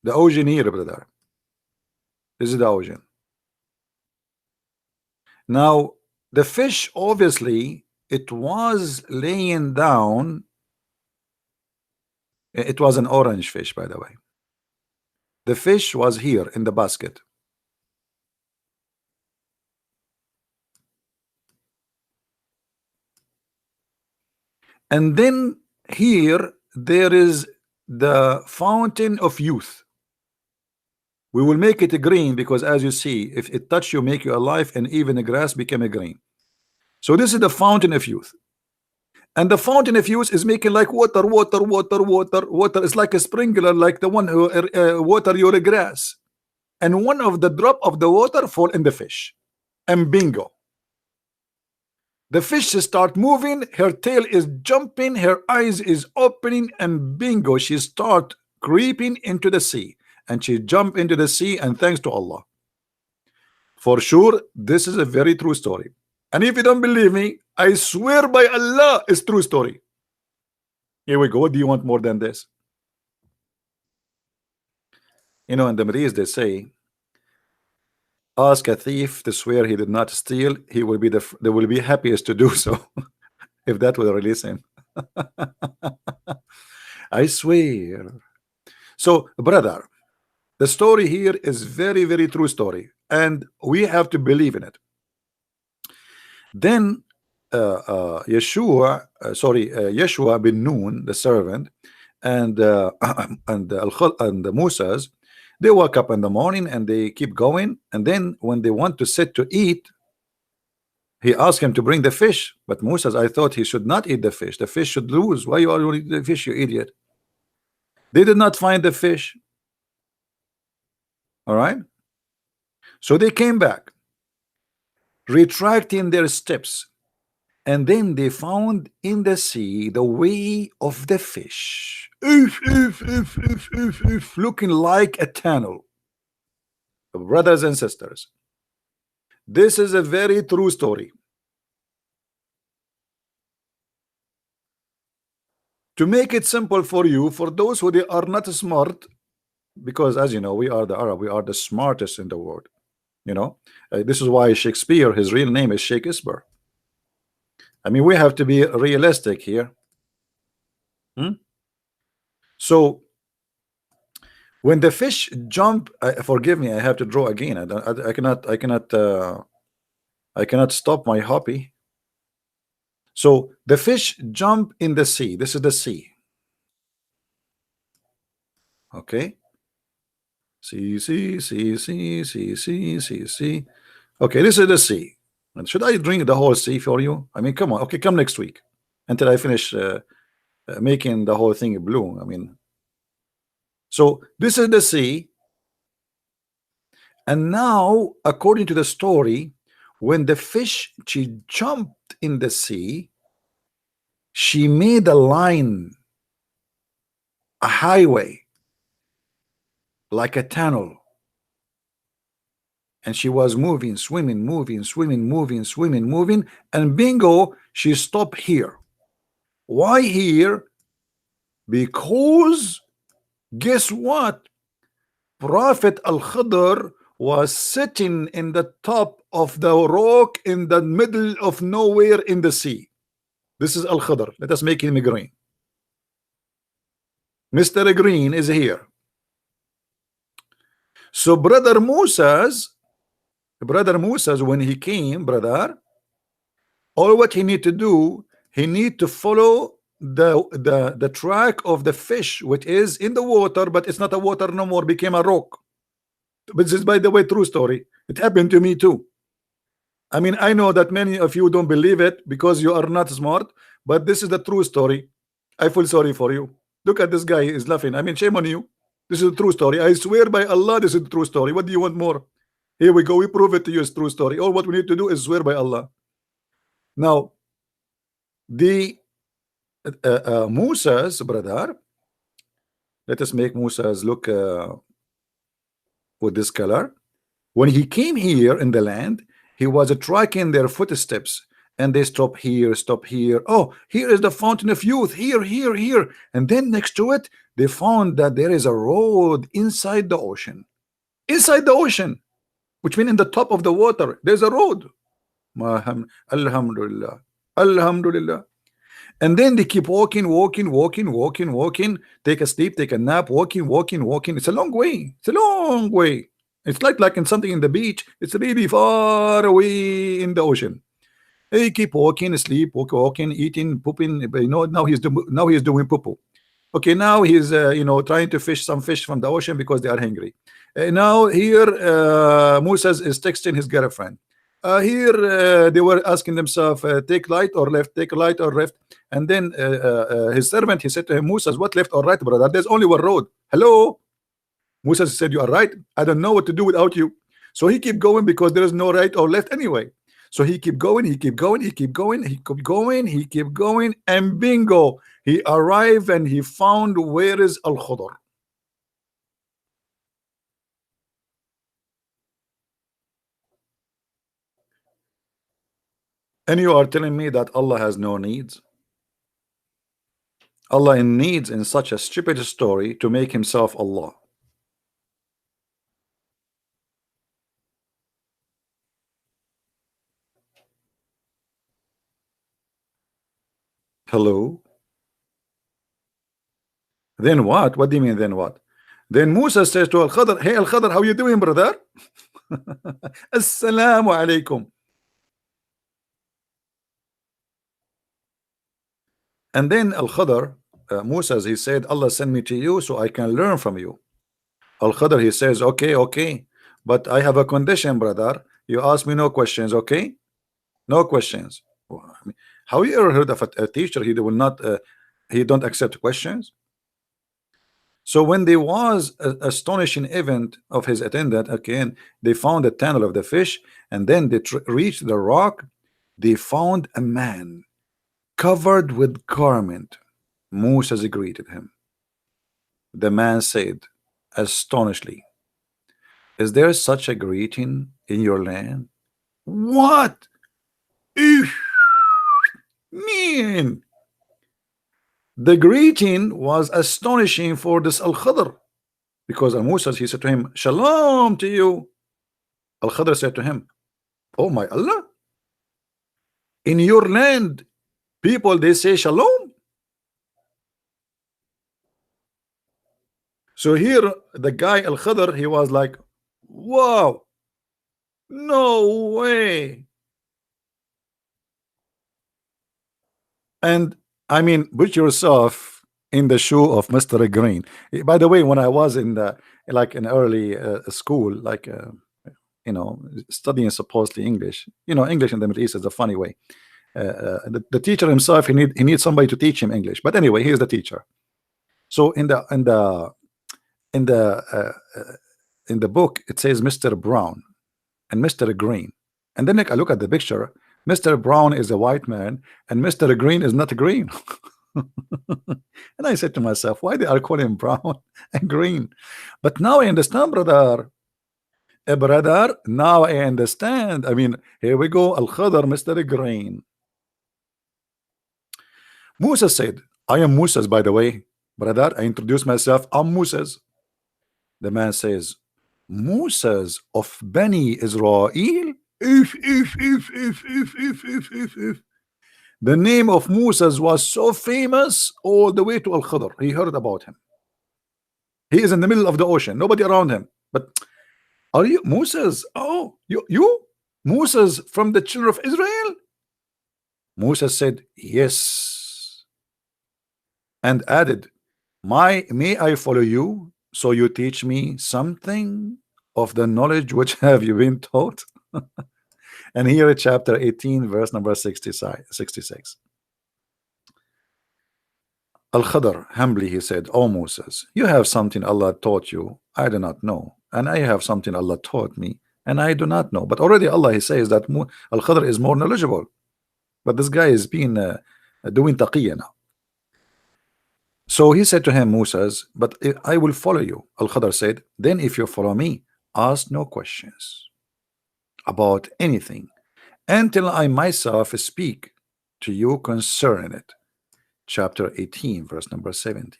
The ocean here, brother. This is the ocean. Now the fish, obviously it was laying down. It was an orange fish, by the way. The fish was here in the basket. And then here there is the fountain of youth. We will make it a green because, as you see, if it touch you, make you alive, and even the grass became a green. So this is the fountain of youth, and the fountain of youth is making like water. It's like a sprinkler, like the one who water your grass, and one of the drop of the water fall in the fish, and bingo, the fish start moving, her tail is jumping, her eyes is opening, and bingo, she start creeping into the sea, and she jump into the sea. And thanks to Allah, for sure this is a very true story. And if you don't believe me, I swear by Allah, it's true story. Here we go. What do you want more than this? You know, in the Middle East they say, ask a thief to swear he did not steal, he will be they will be happiest to do so. If that will release him. I swear. So brother, the story here is very, very true story, and we have to believe in it. Then Yeshua bin Nun, the servant, and and the Musas, they wake up in the morning and they keep going, and then when they want to sit to eat, he asked him to bring the fish. But Musa, I thought he should not eat the fish. The fish should lose. Why you are eating the fish, you idiot? They did not find the fish. All right. So they came back, retracting their steps, and then they found in the sea the way of the fish. Looking like a tunnel. Brothers and sisters, this is a very true story. To make it simple for you, for those who they are not smart, because as you know, we are the Arab, we are the smartest in the world. You know, this is why Shakespeare, his real name is Shakespeare. I mean, we have to be realistic here. So when the fish jump, forgive me, I have to draw again. I cannot stop my hobby. So the fish jump in the sea. This is the sea. Okay. See. Okay, this is the sea. And should I drink the whole sea for you? I mean, come on. Okay, come next week until I finish making the whole thing blue. I mean, so this is the sea. And now, according to the story, when the fish, she jumped in the sea, she made a line, a highway, like a tunnel. And she was moving, swimming, and bingo, she stopped here. Why here? Because guess what? Prophet Al-Khidr was sitting in the top of the rock in the middle of nowhere in the sea. This is Al-Khidr. Let us make him green. Mr. Green is here. So brother Moses, when he came, brother, all what he need to do, he need to follow the track of the fish, which is in the water, but it's not a water no more, became a rock. But this is, by the way, true story. It happened to me too. I mean, I know that many of you don't believe it because you are not smart, but this is the true story. I feel sorry for you. Look at this guy, he is laughing. I mean, shame on you. This is a true story. I swear by Allah, this is a true story. What do you want more? Here we go. We prove it to you. It's true story. All what we need to do is swear by Allah. Now, the Musa's brother, let us make Musa's look with this color. When he came here in the land, he was tracking their footsteps, and they stop here. Oh, here is the fountain of youth. Here. And then next to it, they found that there is a road inside the ocean. Inside the ocean, which means in the top of the water, there's a road. Alhamdulillah. And then they keep walking, take a sleep, take a nap, walking. It's a long way. It's like in something in the beach. It's really far away in the ocean. They keep walking, sleep, walking, eating, pooping. You know, now he's doing poo-poo. Okay, now he's trying to fish some fish from the ocean because they are hungry. Now here Musa is texting his girlfriend. Here they were asking themselves, take right or left, and then his servant, he said to him, Musa, what left or right, brother? There's only one road. Hello? Musa said, you are right. I don't know what to do without you. So he keep going because there is no right or left anyway. So he keep going, and bingo, he arrived and he found where is Al-Khidr. And you are telling me that Allah has no needs? Allah needs in such a stupid story to make himself Allah. Hello? Then what? What do you mean then what? Then Musa says to Al-Khidr, hey Al-Khidr, how you doing, brother? Assalamu alaikum. And then Al-Khadr, Musa, he said, Allah sent me to you so I can learn from you. Al-Khadr, he says, okay, okay, but I have a condition, brother. You ask me no questions, okay? No questions. Well, I mean, how you ever heard of a teacher, he will not, he don't accept questions? So when there was an astonishing event of his attendant, again, they found the tunnel of the fish, and then they reached the rock. They found a man covered with garment. Moses greeted him. The man said, astonishingly, is there such a greeting in your land? What? Eesh, man. The greeting was astonishing for this Al-Khadr, because Moses, he said to him, Shalom to you. Al-Khadr said to him, oh my Allah, in your land, people, they say Shalom. So here, the guy Al-Khadr, he was like, wow, no way. And I mean, put yourself in the shoe of Mr. Green. By the way, when I was in the like in early school, like you know, studying supposedly English, you know, English in the Middle East is a funny way. The teacher himself, he needs somebody to teach him English. But anyway, he's the teacher. So in the in the book, it says Mr. Brown and Mr. Green, and then like I look at the picture. Mr. Brown is a white man, and Mr. Green is not green. And I said to myself, why they are calling him brown and green? But now I understand, brother. Brother, now I understand. I mean, here we go. Al-Khadr, Mr. Green. Musa said, I am Moses, by the way. Brother, I introduce myself. I'm Moses. The man says, Moses of Bani Israel? If. The name of Moses was so famous all the way to Al-Khadr. He heard about him. He is in the middle of the ocean, nobody around him. But are you Moses? Oh, you Moses from the children of Israel? Moses said, yes, and added, may I follow you so you teach me something of the knowledge which have you been taught? And here chapter 18 verse number 66. Al-Khadr humbly he said, O Moses, you have something Allah taught you I do not know, and I have something Allah taught me and I do not know. But already Allah, he says that Al-Khadr is more knowledgeable, but this guy is being doing taqiyya now. So he said to him, Moses, but I will follow you. Al-Khadr said, then if you follow me, ask no questions about anything until I myself speak to you concerning it. Chapter 18 verse number 70.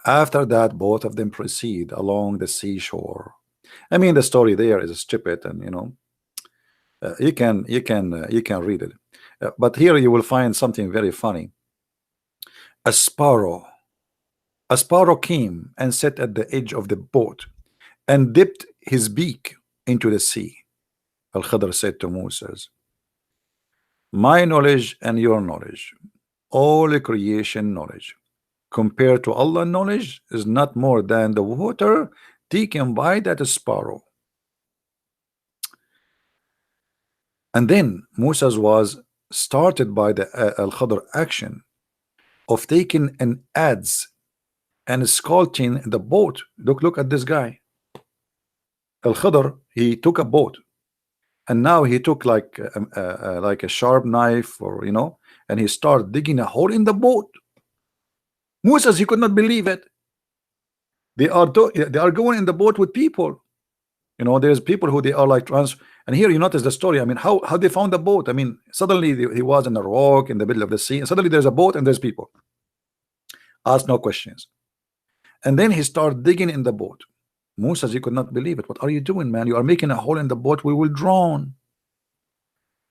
After that, both of them proceed along the seashore. I mean, the story there is stupid, and you know, you can read it, but here you will find something very funny. A sparrow came and sat at the edge of the boat and dipped his beak into the sea. Al-Khadr said to Moses, my knowledge and your knowledge, all creation knowledge, compared to Allah knowledge, is not more than the water taken by that sparrow. And then Moses was started by the Al-Khadr action of taking an adze and scalding the boat. Look at this guy. Al-Khadr, he took a boat, and now he took like a sharp knife, or you know, and he started digging a hole in the boat. Moses, he could not believe it. They are going in the boat with people. You know, there's people who they are like and here you notice the story. I mean, how they found the boat. I mean, suddenly he was in a rock in the middle of the sea, and suddenly there's a boat and there's people. Ask no questions. And then he started digging in the boat. Moses, he could not believe it. What are you doing, man? You are making a hole in the boat. We will drown.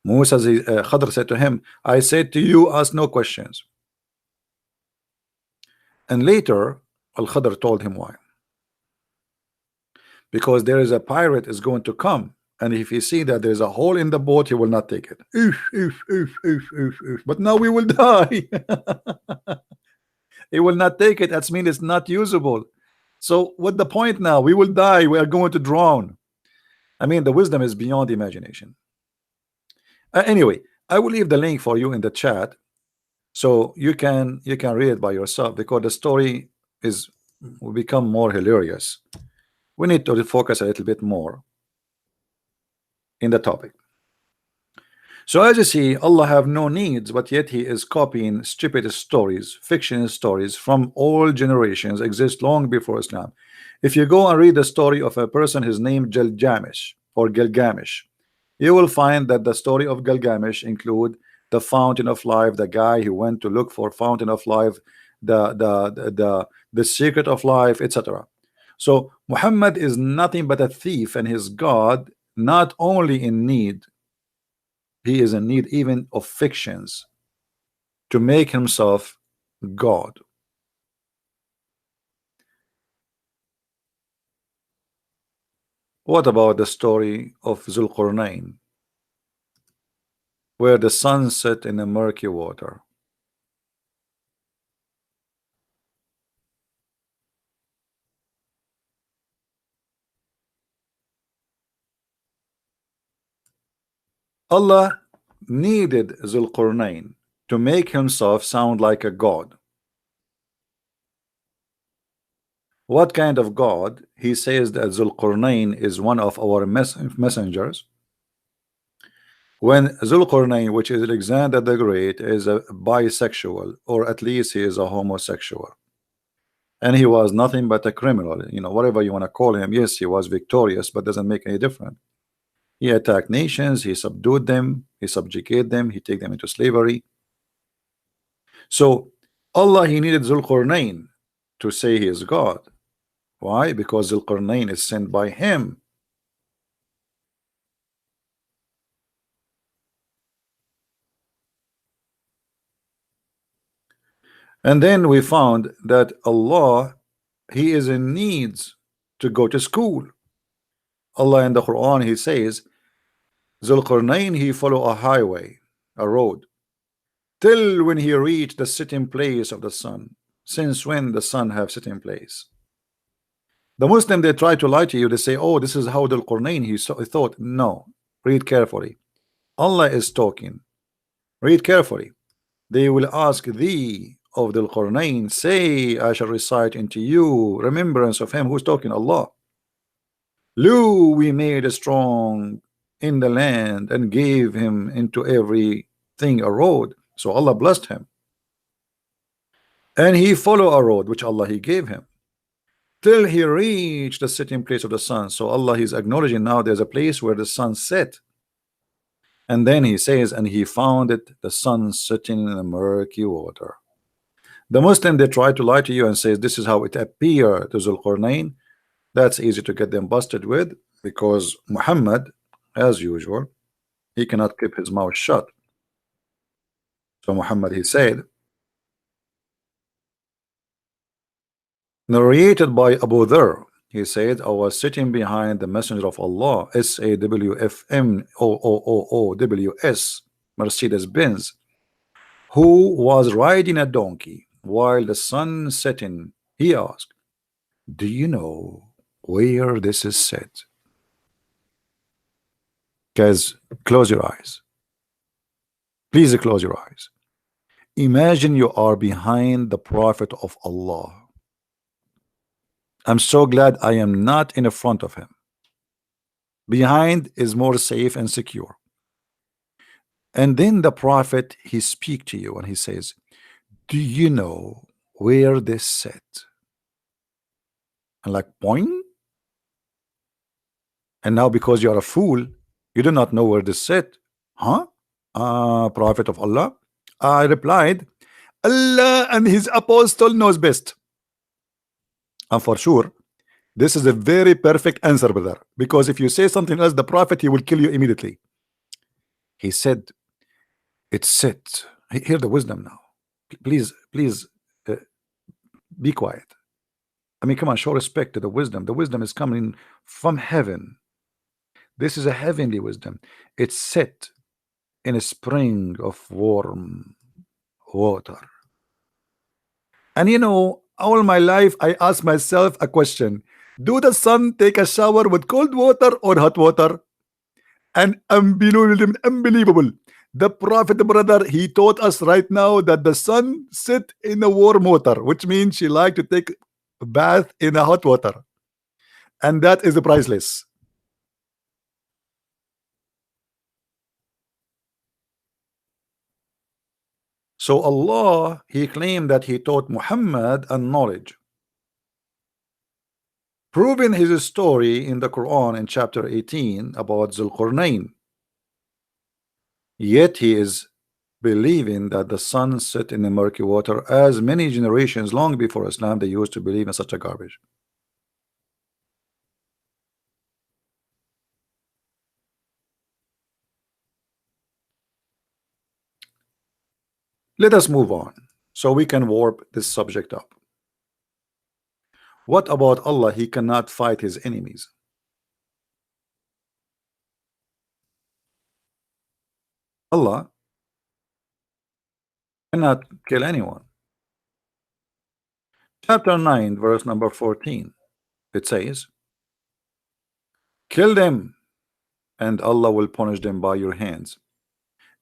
Moses, Khadr said to him, I said to you, ask no questions. And later Al-Khadr told him why. Because there is a pirate is going to come and if he see that there's a hole in the boat, he will not take it. Oof, oof, oof, oof, oof, oof. But now we will die. He will not take it. That means it's not usable. So what the point now? We will die. We are going to drown. I mean, the wisdom is beyond imagination. Anyway, I will leave the link for you in the chat, so you can read it by yourself, because the story is will become more hilarious. We need to focus a little bit more in the topic. So as you see, Allah have no needs, but yet He is copying stupid stories, fiction stories from all generations, exist long before Islam. If you go and read the story of a person, his name Gilgamesh or Gilgamesh, you will find that the story of Gilgamesh include the fountain of life, the guy who went to look for fountain of life, the secret of life, etc. So Muhammad is nothing but a thief, and his God not only in need, he is in need even of fictions to make himself God. What about the story of Zulqarnain, where the sun set in the murky water? Allah needed Zulqarnain to make himself sound like a god. What kind of god? He says that Zulqarnain is one of our messengers. When Zulqarnain, which is Alexander the Great, is a bisexual, or at least he is a homosexual, and he was nothing but a criminal, whatever you want to call him. Yes, he was victorious, but doesn't make any difference. He attacked nations, he subdued them, he subjugated them, he take them into slavery. So Allah, he needed Zulqarnain to say he is God. Why? Because Zulqarnain is sent by him. And then we found that Allah, he is in needs to go to school. Allah in the Quran, he says Zulqarnain, he follow a highway, a road, till when he reached the sitting place of the sun. Since when the sun have sitting place? The Muslim, they try to lie to you. They say, oh, this is how Zulqarnain he thought. No, read carefully. Allah is talking. Read carefully. They will ask thee of Zulqarnain, say, I shall recite into you remembrance of him. Who's talking? Allah. Lo, we made a strong in the land and gave him into everything a road. So Allah blessed him, and he followed a road which Allah he gave him till he reached the sitting place of the sun. So Allah is acknowledging now there's a place where the sun set, and then he says, and he found it, the sun sitting in the murky water. The Muslim, they try to lie to you and says this is how it appeared to Zulqarnain. That's easy to get them busted with, because Muhammad, as usual, he cannot keep his mouth shut. So Muhammad, he said, narrated by Abu Dharr, he said, I was sitting behind the messenger of Allah, SAWFMOOOWS, Mercedes-Benz, who was riding a donkey while the sun setting. He asked, do you know where this is set? Guys, close your eyes. Please close your eyes. Imagine you are behind the Prophet of Allah. I'm so glad I am not in the front of him. Behind is more safe and secure. And then the Prophet, he speak to you and he says, do you know where this set? And like, point. And now because you are a fool, you do not know where this set. Huh? Prophet of Allah? I replied, Allah and his apostle knows best. And for sure, this is a very perfect answer, brother, because if you say something else, the Prophet, he will kill you immediately. He said, it's set. Hear the wisdom now. Please be quiet. I mean, come on, show respect to the wisdom. The wisdom is coming from heaven. This is a heavenly wisdom. It's set in a spring of warm water. And you know, all my life I ask myself a question: do the sun take a shower with cold water or hot water? And unbelievable. The Prophet, brother, he taught us right now that the sun sit in the warm water, which means she like to take a bath in a hot water, and that is priceless. So Allah, he claimed that he taught Muhammad a knowledge, proving his story in the Quran in chapter 18 about Zulqarnain. Yet he is believing that the sun set in the murky water, as many generations long before Islam they used to believe in such a garbage. Let us move on so we can warp this subject up. What about Allah? He cannot fight his enemies. Allah cannot kill anyone. Chapter 9 verse number 14, it says, kill them and Allah will punish them by your hands.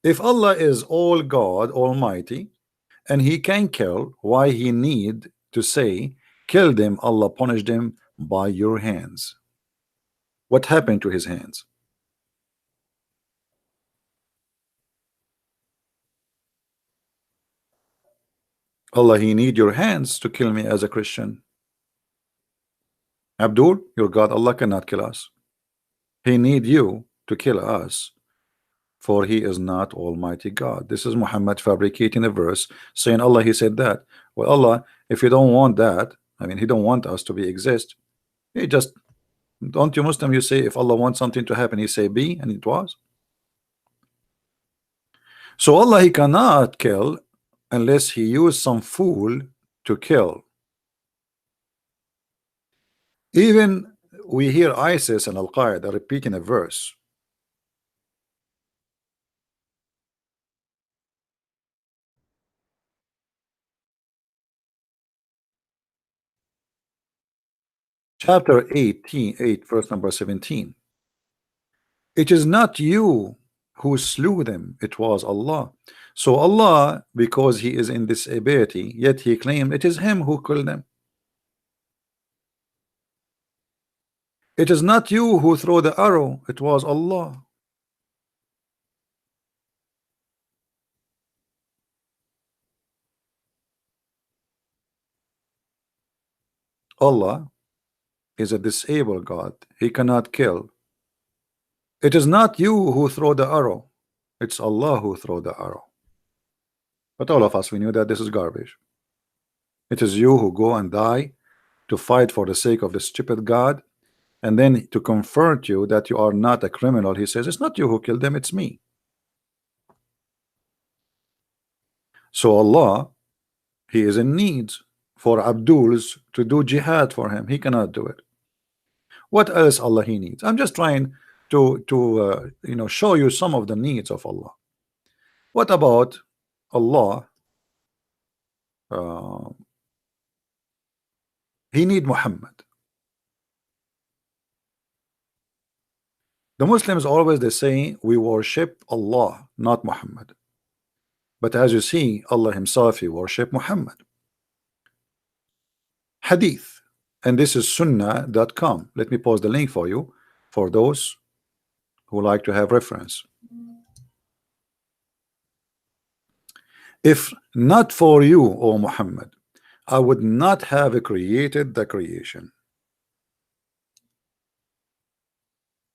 If Allah is all God Almighty and he can kill, why he need to say kill them, Allah punish them by your hands? What happened to his hands? Allah, he need your hands to kill me as a Christian. Abdul, your God Allah cannot kill us. He need you to kill us, for he is not Almighty God. This is Muhammad fabricating a verse saying Allah, he said that. Well, Allah, if you don't want that, I mean, he don't want us to be exist. He just, don't you Muslim, you say if Allah wants something to happen, he say be, and it was. So Allah, he cannot kill unless he used some fool to kill. Even we hear ISIS and Al-Qaeda repeating a verse. Chapter 18, verse number 17. It is not you who slew them, it was Allah. So Allah, because he is in this ability, yet he claimed it is him who killed them. It is not you who throw the arrow, it was Allah. Allah is a disabled God. He cannot kill. It is not you who throw the arrow, it's Allah who throw the arrow. But all of us, we knew that this is garbage. It is you who go and die to fight for the sake of the stupid God, and then to comfort you that you are not a criminal, he says it's not you who killed them, it's me. So Allah, he is in need for Abduls to do jihad for him. He cannot do it. What else Allah he needs? I'm just trying to you know, show you some of the needs of Allah. What about Allah? He need Muhammad. The Muslims always they say we worship Allah, not Muhammad. But as you see, Allah himself, he worship Muhammad. Hadith, and this is sunnah.com. Let me post the link for you, for those who like to have reference. If not for you, O Muhammad, I would not have created the creation.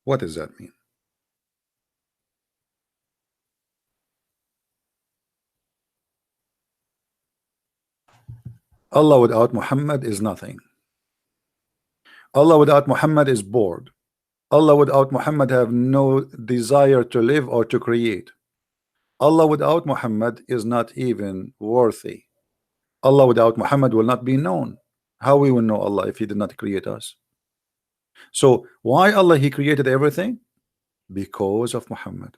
What does that mean? Allah without Muhammad is nothing. Allah without Muhammad is bored. Allah without Muhammad have no desire to live or to create. Allah without Muhammad is not even worthy. Allah without Muhammad will not be known. How we will know Allah if he did not create us? So why Allah he created everything? Because of Muhammad.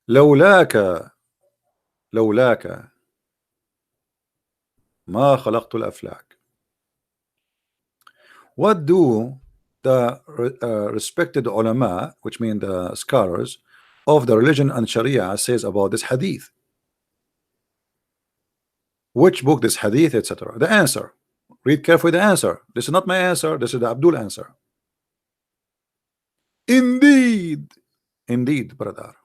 لولاك لولاك ما خلقت الأفلاك. What do the respected ulama, which mean the scholars of the religion and Sharia, says about this hadith? Which book this hadith, etc.? The answer. Read carefully the answer. This is not my answer. This is the Abdul answer. Indeed, indeed, brother.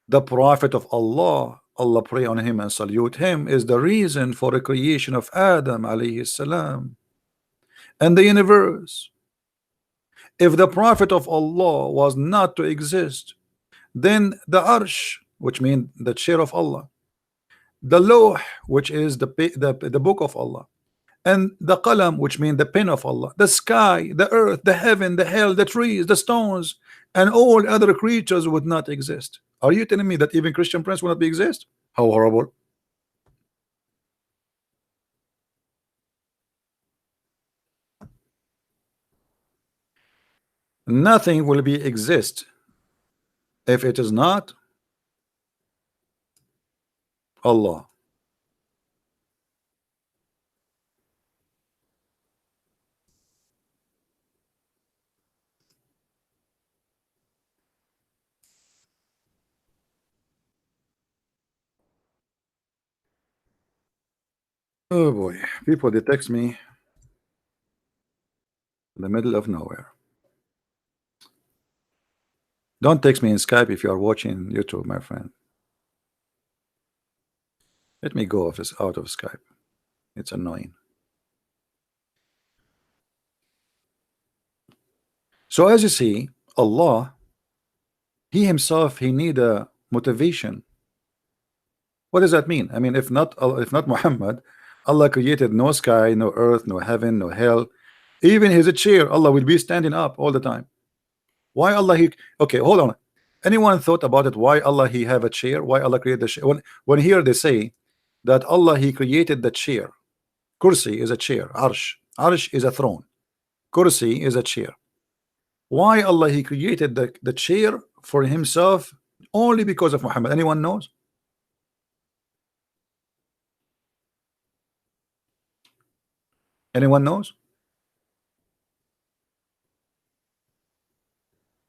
The Prophet of Allah, Allah pray on him and salute him, is the reason for the creation of Adam alayhi salam and the universe. If the Prophet of Allah was not to exist, then the Arsh, which means the chair of Allah, the Lawh, which is the book of Allah, and the Qalam, which means the pen of Allah, the sky, the earth, the heaven, the hell, the trees, the stones, and all other creatures would not exist. Are you telling me that even Christian Prince will not be exist? How horrible. Nothing will be exist if it is not Allah. Oh boy, people they text me in the middle of nowhere. Don't text me in Skype if you are watching YouTube, my friend. Let me go out of Skype. It's annoying. So as you see, Allah, He Himself, He need a motivation. What does that mean? I mean, if not Muhammad, Allah created no sky, no earth, no heaven, no hell. Even His chair, Allah will be standing up all the time. Why Allah He? Okay, hold on. Anyone thought about it? Why Allah He have a chair? Why Allah created the chair? When here they say that Allah He created the chair. Kursi is a chair. Arsh is a throne. Kursi is a chair. Why Allah He created the chair for Himself only because of Muhammad? Anyone knows? Anyone knows?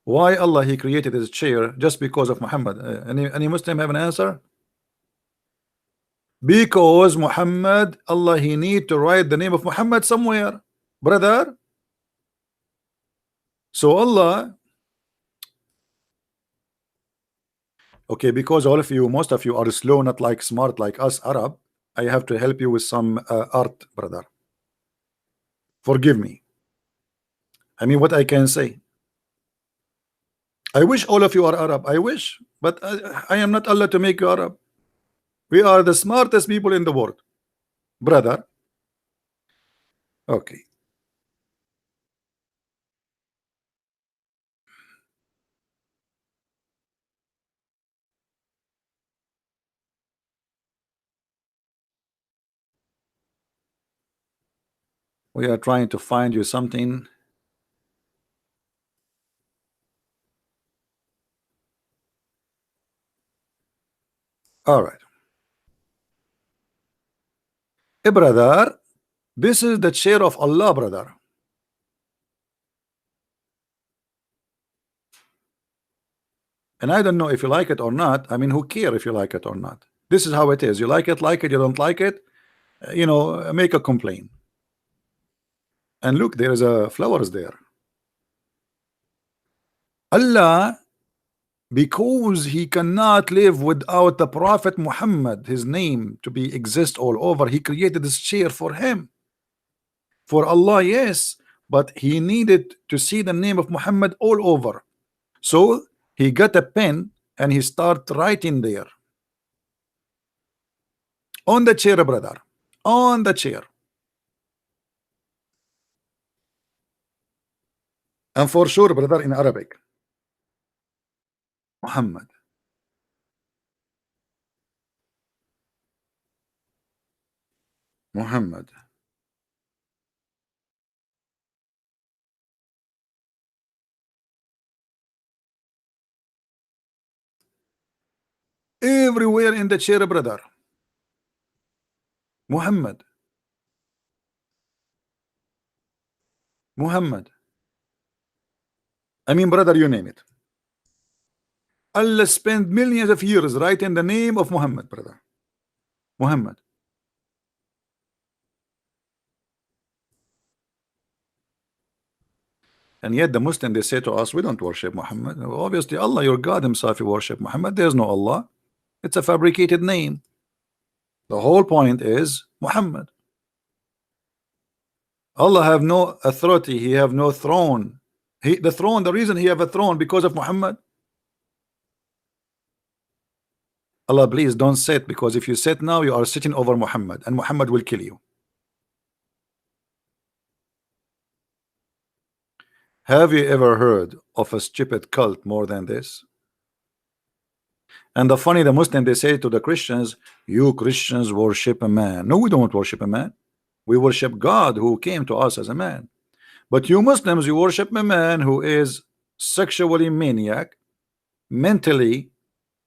Why Allah He created His chair just because of Muhammad? Any Muslim have an answer? Because Muhammad, Allah He need to write the name of Muhammad somewhere, brother. So Allah, okay, because all of you, most of you are slow, not like smart like us Arab. I have to help you with some art, brother. Forgive me. I mean, what I can say. I wish all of you are Arab. I wish, but I am not Allah to make you Arab. We are the smartest people in the world, brother. Okay. We are trying to find you something. All right. Hey, brother, this is the chair of Allah, brother. And I don't know if you like it or not. I mean, who care if you like it or not? This is how it is. You like it, you don't like it, you know, make a complaint. And look, there is a flowers there. Allah, because He cannot live without the Prophet Muhammad, his name to be exist all over, He created this chair for him. For Allah, yes, but He needed to see the name of Muhammad all over. So He got a pen and He start writing there. On the chair, brother. On the chair. And for sure, brother, in Arabic. Muhammad. Muhammad. everywhere in the chair, brother. Muhammad, Muhammad. I mean, brother, you name it. Allah spent millions of years writing the name of Muhammad, brother. Muhammad. And yet the Muslim, they say to us, we don't worship Muhammad. Obviously, Allah, your God himself, you worship Muhammad. There's no Allah. It's a fabricated name. The whole point is Muhammad. Allah have no authority. He have no throne. The throne, the reason he have a throne because of Muhammad. Allah, please don't sit, because if you sit now, you are sitting over Muhammad, and Muhammad will kill you. Have you ever heard of a stupid cult more than this? And the funny, the Muslim, they say to the Christians, you Christians worship a man. No, we don't worship a man. We worship God who came to us as a man. But you Muslims, you worship a man who is sexually maniac, mentally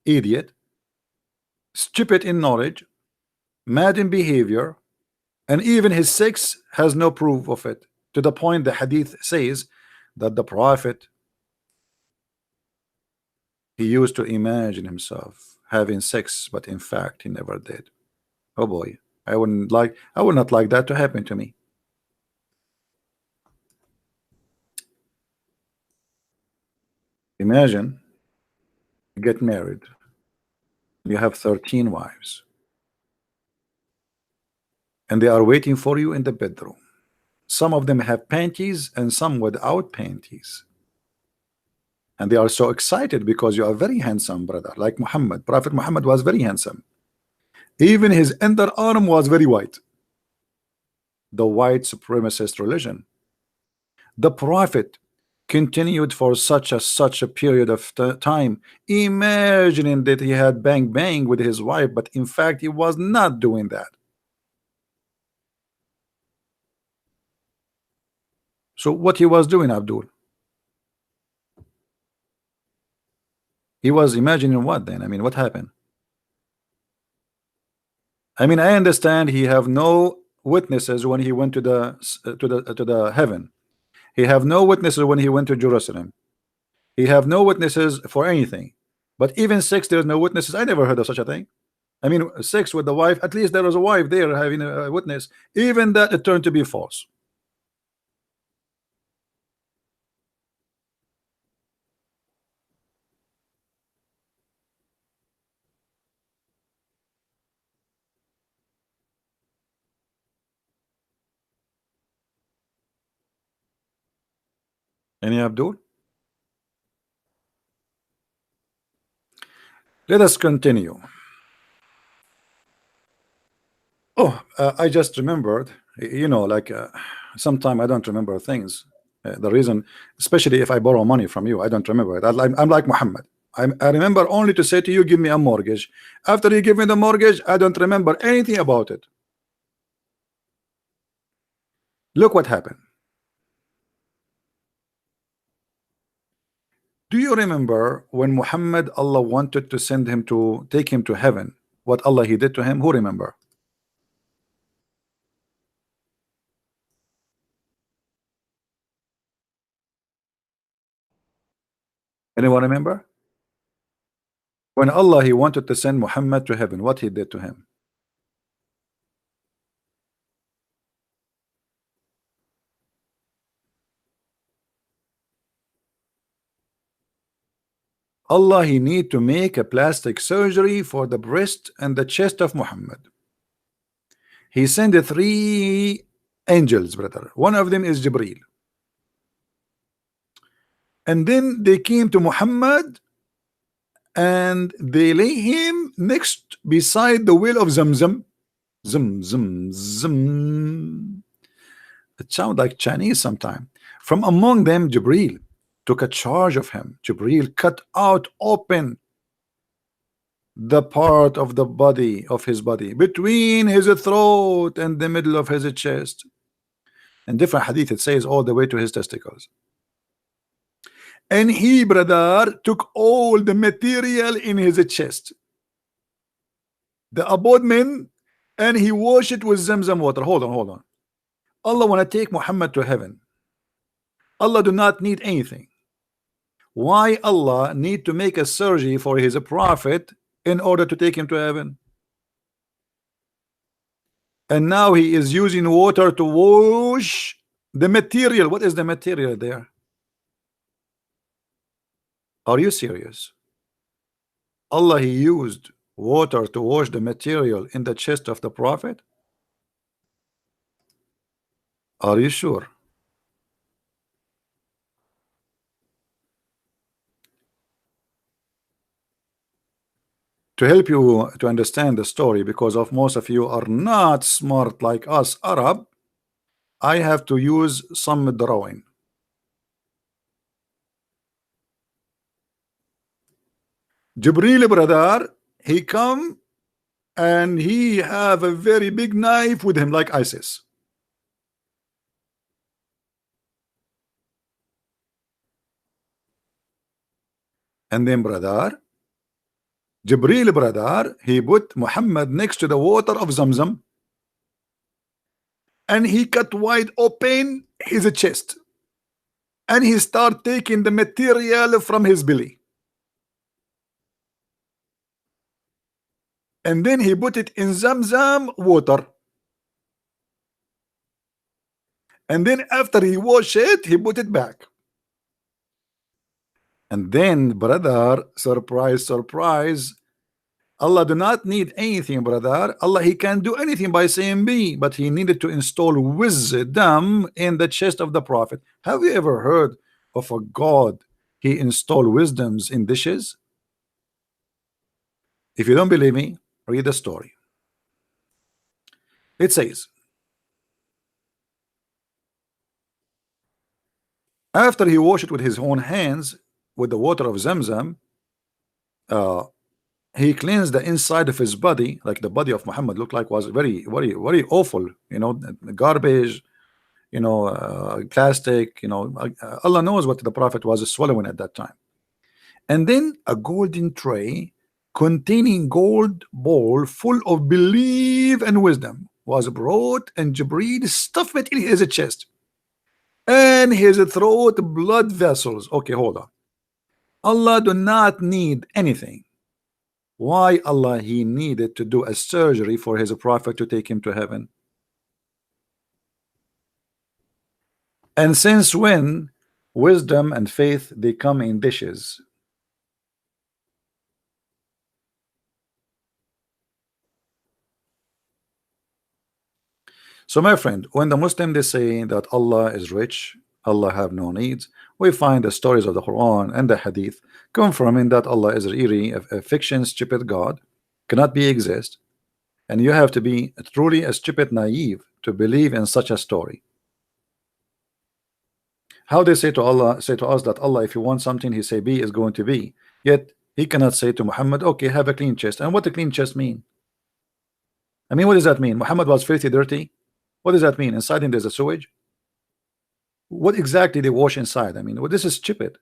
idiot, stupid in knowledge, mad in behavior, and even his sex has no proof of it, to the point the hadith says that the prophet, he used to imagine himself having sex, but in fact he never did. Oh boy, I would not like that to happen to me. Imagine you get married, you have 13 wives, and they are waiting for you in the bedroom. Some of them have panties and some without panties, and they are so excited because you are very handsome, brother. Like Muhammad, Prophet Muhammad was very handsome. Even his underarm was very white. The white supremacist religion. The prophet continued for such a period of time, imagining that he had bang with his wife, but in fact he was not doing that. So what he was doing, Abdul? He was imagining what then? I mean, what happened? I mean, I understand he have no witnesses when he went to the heaven. He have no witnesses when he went to Jerusalem. He have no witnesses for anything. But even sex, there's no witnesses. I never heard of such a thing. I mean, sex with the wife, at least there was a wife there having a witness. Even that, it turned to be false. Any Abdul? Let us continue. Oh, I just remembered, you know, like sometime I don't remember things. The reason, especially if I borrow money from you, I don't remember it. I'm like Muhammad. I remember only to say to you, give me a mortgage. After you give me the mortgage, I don't remember anything about it. Look what happened. Do you remember when Muhammad, Allah wanted to send him to take him to heaven, what Allah he did to him? Who remember? Anyone remember? When Allah he wanted to send Muhammad to heaven, what he did to him? Allah he need to make a plastic surgery for the breast and the chest of Muhammad. He sent 3 angels, brother. One of them is Jibreel. And then they came to Muhammad and they lay him next beside the well of Zamzam. Zam. It sounds like Chinese sometime. From among them, Jibreel took a charge of him. Jibreel cut out open the part of the body of his body between his throat and the middle of his chest. In different hadith it says all the way to his testicles. And he, brother, took all the material in his chest. the abode and he washed it with Zamzam water. Hold on. Allah want to take Muhammad to heaven. Allah do not need anything. Why Allah need to make a surgery for his prophet in order to take him to heaven? And now he is using water to wash the material. What is the material there? Are you serious? Allah, he used water to wash the material in the chest of the prophet? Are you sure? To help you to understand the story, because of most of you are not smart like us Arab, I have to use some drawing. Jibril brother, he come and he have a very big knife with him like ISIS. And then brother, Jibril brother, he put Muhammad next to the water of Zamzam and he cut wide open his chest and he start taking the material from his belly. And then he put it in Zamzam water. And then after he washed it, he put it back. And then, brother, surprise, surprise, Allah do not need anything, brother. Allah, he can do anything by saying be, but he needed to install wisdom in the chest of the prophet. Have you ever heard of a God he installed wisdoms in dishes? If you don't believe me, read the story. It says, after he washed it with his own hands with the water of Zamzam, he cleansed the inside of his body, like the body of Muhammad looked like was very awful, you know, garbage, you know, plastic, you know, Allah knows what the prophet was swallowing at that time. And then a golden tray containing gold bowl full of belief and wisdom was brought, and Jibreel stuffed it in his chest and his throat, blood vessels. Okay, hold on. Allah do not need anything. Why Allah he needed to do a surgery for his prophet to take him to heaven? And since when wisdom and faith they come in dishes? So my friend, when the Muslim they say that Allah is rich, Allah have no needs, we find the stories of the Quran and the Hadith confirming that Allah is really a fiction, stupid God, cannot be exist, and you have to be truly a stupid naive to believe in such a story. How they say to Allah, say to us that Allah, if you want something, he say be is going to be, yet he cannot say to Muhammad, okay, have a clean chest. And what a clean chest mean? I mean, what does that mean? Muhammad was filthy, dirty. What does that mean? Inside him there's a sewage. What exactly they wash inside? I mean, well, this is stupid.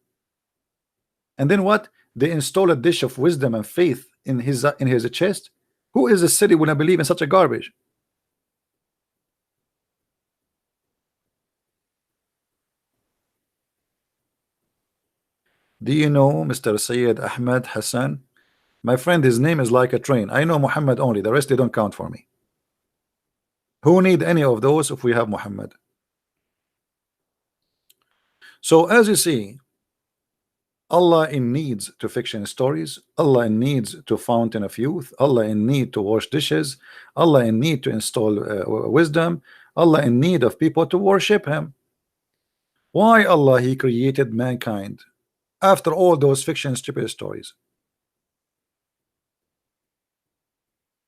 And then what? They install a dish of wisdom and faith in his chest. Who is a city when I believe in such a garbage? Do you know Mr. Sayyid Ahmed Hassan? My friend, his name is like a train. I know Muhammad only. The rest they don't count for me. Who need any of those if we have Muhammad? So as you see, Allah in needs to fiction stories, Allah in needs to fountain of youth, Allah in need to wash dishes, Allah in need to install wisdom, Allah in need of people to worship him. Why Allah he created mankind after all those fiction stupid stories?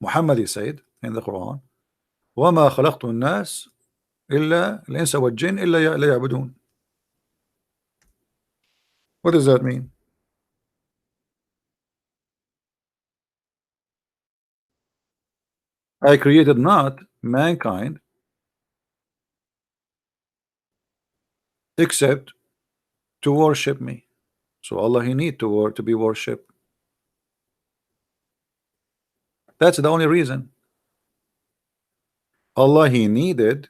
Muhammad he said in the Quran, وَمَا خَلَقْتُ النَّاسِ إِلَّا الْإِنسَ وَالْجِنَّ إِلَّا لِيَعْبُدُونَ. What does that mean? I created not mankind except to worship me. So Allah he need to be worshipped. That's the only reason. Allah, He needed,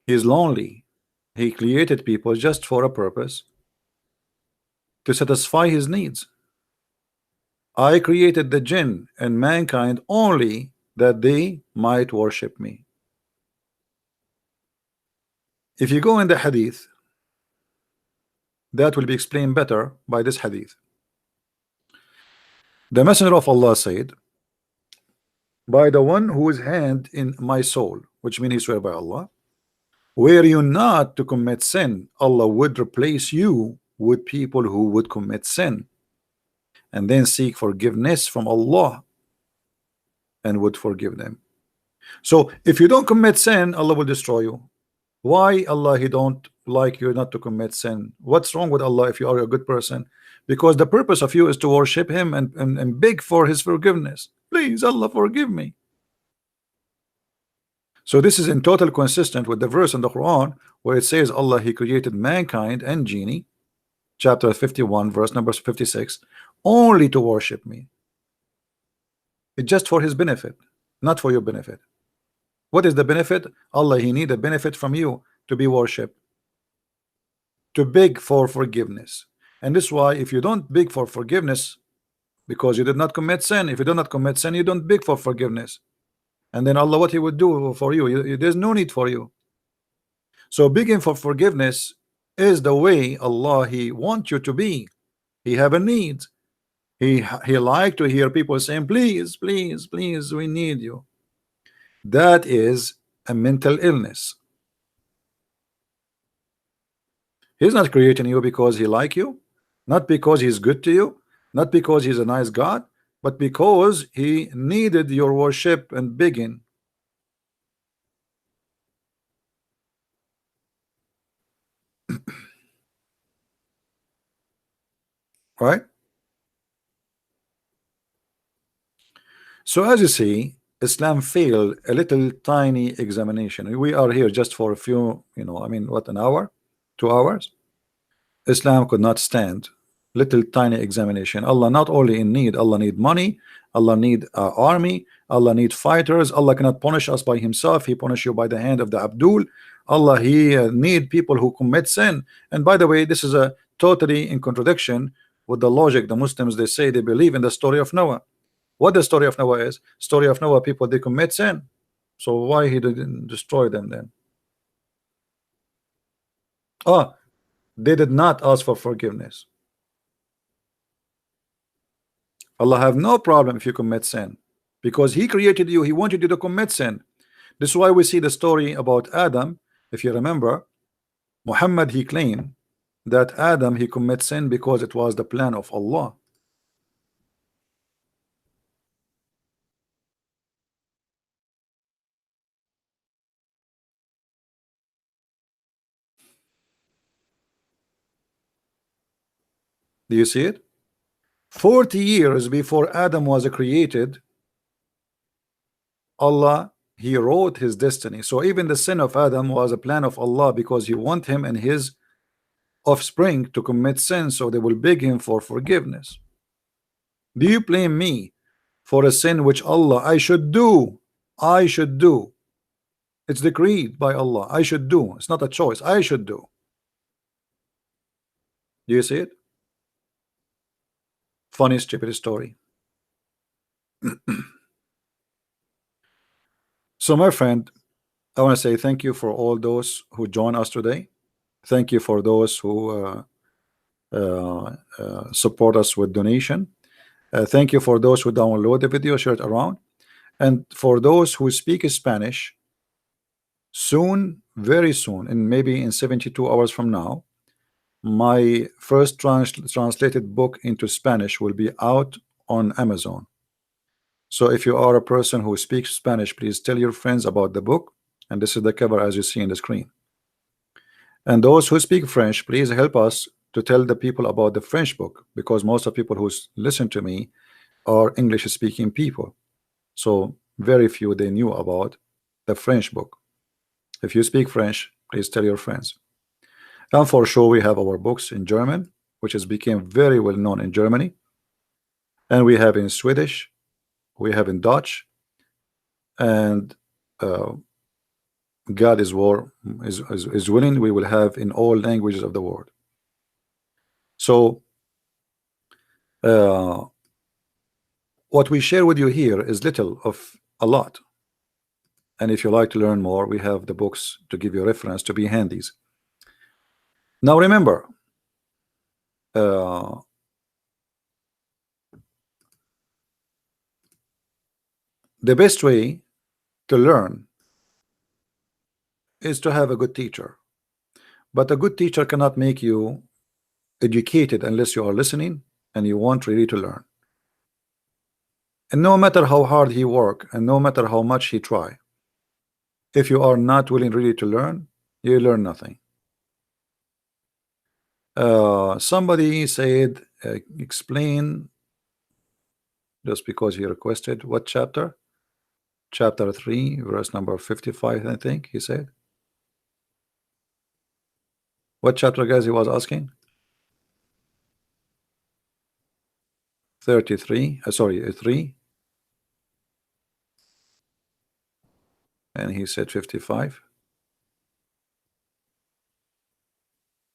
He's lonely. He created people just for a purpose, to satisfy His needs. I created the jinn and mankind only that they might worship me. If you go in the hadith, that will be explained better by this hadith. The Messenger of Allah said, by the one whose hand in my soul, which means he swear by Allah, were you not to commit sin, Allah would replace you with people who would commit sin and then seek forgiveness from Allah and would forgive them. So if you don't commit sin, Allah will destroy you. Why Allah He don't like you not to commit sin? What's wrong with Allah if you are a good person? Because the purpose of you is to worship Him and beg for His forgiveness. Please, Allah, forgive me. So this is in total consistent with the verse in the Quran where it says Allah He created mankind and genie, chapter 51 verse number 56, only to worship me. It's just for His benefit, not for your benefit. What is the benefit? Allah He need a benefit from you to be worshipped, to beg for forgiveness. And this is why if you don't beg for forgiveness because you did not commit sin, if you do not commit sin, you don't beg for forgiveness. And then Allah, what He would do for you, there's no need for you. So begging for forgiveness is the way Allah He wants you to be. He have a need. He like to hear people saying, please, please, please, we need you. That is a mental illness. He's not creating you because He like you, not because He's good to you, not because He's a nice God, but because He needed your worship and begging. Right? So as you see, Islam failed a little tiny examination. We are here just for a few, I mean, what, an hour, 2 hours? Islam could not stand little tiny examination. Allah not only in need, Allah need money, Allah need army, Allah need fighters. Allah cannot punish us by Himself. He punish you by the hand of the Abdul. Allah He need people who commit sin. And by the way, this is a totally in contradiction with the logic. The Muslims, they say they believe in the story of Noah. What the story of Noah is? Story of Noah, people they commit sin. So why He didn't destroy them then? Oh, they did not ask for forgiveness. Allah have no problem if you commit sin, because He created you. He wanted you to commit sin. This is why we see the story about Adam. If you remember, Muhammad, he claimed that Adam, he commit sin because it was the plan of Allah. Do you see it? 40 years before Adam was created, Allah He wrote his destiny. So even the sin of Adam was a plan of Allah, because He want him and his offspring to commit sin, so they will beg Him for forgiveness. Do you blame me for a sin which Allah I should do? I should do. It's decreed by Allah. I should do. It's not a choice. I should do. Do you see it? Funny, stupid story. So my friend, I want to say thank you for all those who join us today. Thank you for those who support us with donation. Thank you for those who download the video, share it around. And for those who speak Spanish, soon, very soon, and maybe in 72 hours from now, my first translated book into Spanish will be out on Amazon. So if you are a person who speaks Spanish, please tell your friends about the book. And this is the cover as you see in the screen. And those who speak French, please help us to tell the people about the French book, because most of people who listen to me are English speaking people. So very few they knew about the French book. If you speak French, please tell your friends. And for sure we have our books in German, which has become very well known in Germany. And we have in Swedish, we have in Dutch, and God is willing, we will have in all languages of the world. So what we share with you here is little of a lot, and if you like to learn more, we have the books to give you a reference to be handies. Now remember, the best way to learn is to have a good teacher, but a good teacher cannot make you educated unless you are listening and you want really to learn. And no matter how hard he work and no matter how much he try, if you are not willing really to learn, you learn nothing. Somebody said explain, just because he requested, what chapter? Chapter 3 verse number 55, I think he said. What chapter, guys, he was asking? 33, sorry, 3, and he said 55.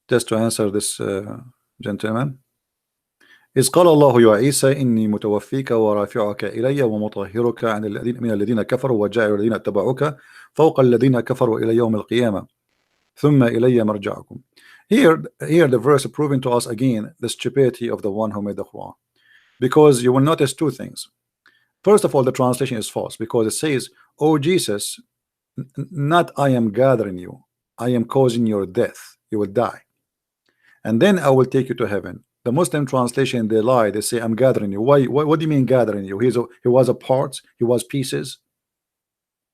Just to answer this gentleman, إذ قال الله يا عيسى إني متوفيك ورافعك إلي ومطهرك عن الذين من الذين كفروا وجاعل الذين اتبعوك فوق الذين كفروا إلى يوم القيامة ثم إلي مرجعكم. Here the verse proving to us again the stupidity of the one who made the Quran, because you will notice two things. First of all, the translation is false, because it says, "Oh Jesus, not I am gathering you, I am causing your death, you will die, and then I will take you to heaven." The Muslim translation, they lie, they say, "I'm gathering you." Why? What do you mean gathering you? He was a part, he was pieces.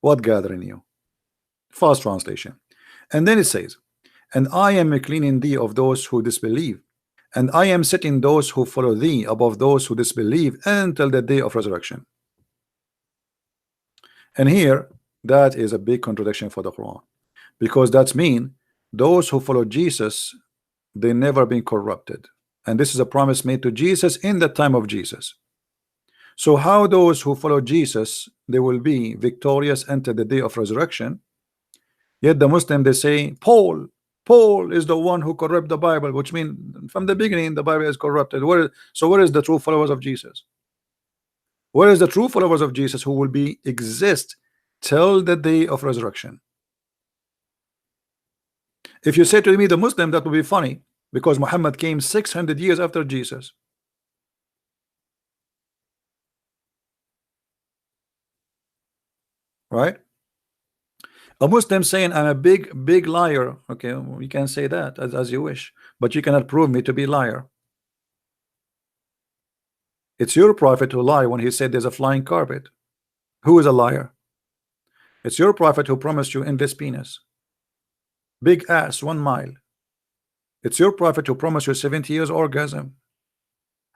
What gathering you? False translation. And then it says, "And I am cleaning thee of those who disbelieve, and I am setting those who follow thee above those who disbelieve until the day of resurrection." And here, that is a big contradiction for the Quran, because that's mean those who follow Jesus, they never been corrupted, and this is a promise made to Jesus in the time of Jesus. So how those who follow Jesus, they will be victorious until the day of resurrection? Yet the Muslim, they say Paul is the one who corrupt the Bible, which means from the beginning the Bible is corrupted. So where is the true followers of Jesus? Where is the true followers of Jesus who will be exist till the day of resurrection? If you say to me the Muslim, that would be funny, because Muhammad came 600 years after Jesus. Right? A Muslim saying I'm a big liar. Okay, you can say that as you wish, but you cannot prove me to be a liar. It's your prophet who lied when he said there's a flying carpet. Who is a liar? It's your prophet who promised you endless penis, big ass 1 mile. It's your prophet who promised you 70 years orgasm.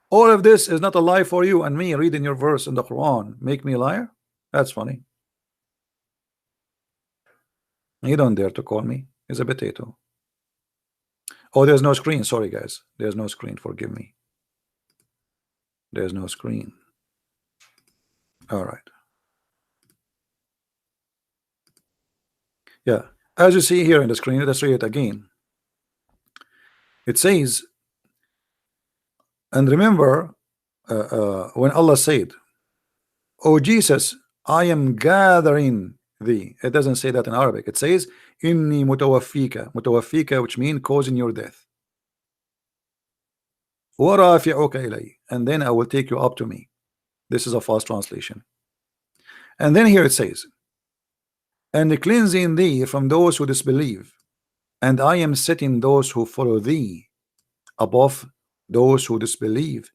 All of this is not a lie for you, and me reading your verse in the Quran make me a liar? That's funny. You don't dare to call me. It's a potato. Oh, there's no screen. Sorry, guys. There's no screen. Forgive me. There's no screen. All right. Yeah. As you see here in the screen, let's read it again. It says, and remember when Allah said, "Oh Jesus, I am gathering thee." It doesn't say that in Arabic. It says, "Inni mutawaffika," which means causing your death. وَرَافِعُكَ إِلَيَّ, and then I will take you up to me. This is a false translation. And then here it says, "And cleansing thee from those who disbelieve, and I am setting those who follow thee above those who disbelieve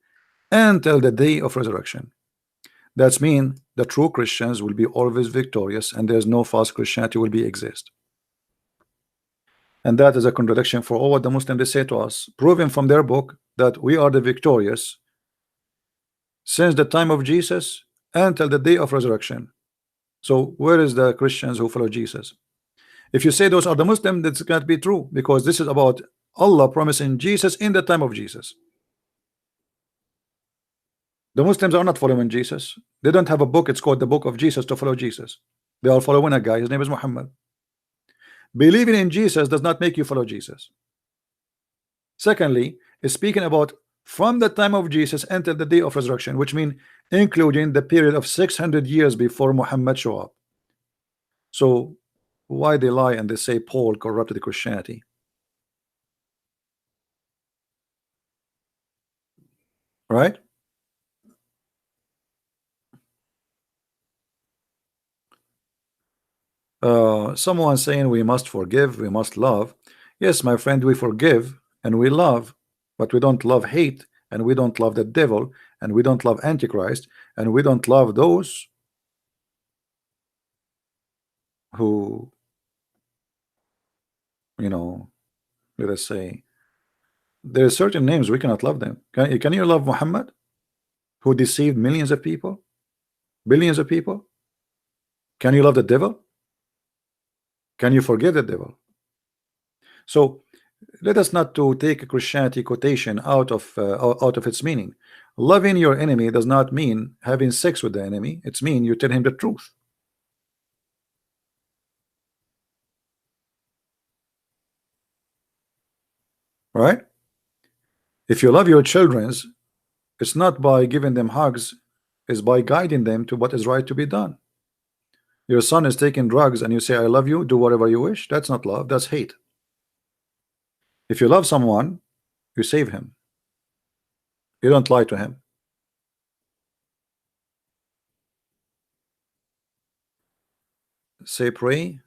until the day of resurrection." That's mean the true Christians will be always victorious, and there's no false Christianity will be exist. And that is a contradiction for all what the Muslims they say to us, proving from their book that we are the victorious since the time of Jesus until the day of resurrection. So where is the Christians who follow Jesus? If you say those are the Muslims, that's can't be true, because this is about Allah promising Jesus in the time of Jesus. The Muslims are not following Jesus. They don't have a book. It's called the Book of Jesus to follow Jesus. They are following a guy. His name is Muhammad. Believing in Jesus does not make you follow Jesus. Secondly, is speaking about from the time of Jesus until the day of resurrection, which means including the period of 600 years before Muhammad show up. So why they lie and they say Paul corrupted Christianity? Right? Someone saying we must forgive, we must love. Yes, my friend, we forgive and we love, but we don't love hate, and we don't love the devil, and we don't love Antichrist, and we don't love those who, you know, let us say, there are certain names we cannot love them. Can you love Muhammad, who deceived millions of people, billions of people? Can you love the devil? Can you forgive the devil? So let us not to take a Christianity quotation out of its meaning. Loving your enemy does not mean having sex with the enemy. It's mean you tell him the truth. Right? If you love your children's, it's not by giving them hugs, it's by guiding them to what is right to be done. Your son is taking drugs and you say I love you, do whatever you wish. That's not love, that's hate. If you love someone, you save him. You don't lie to him. Say pray.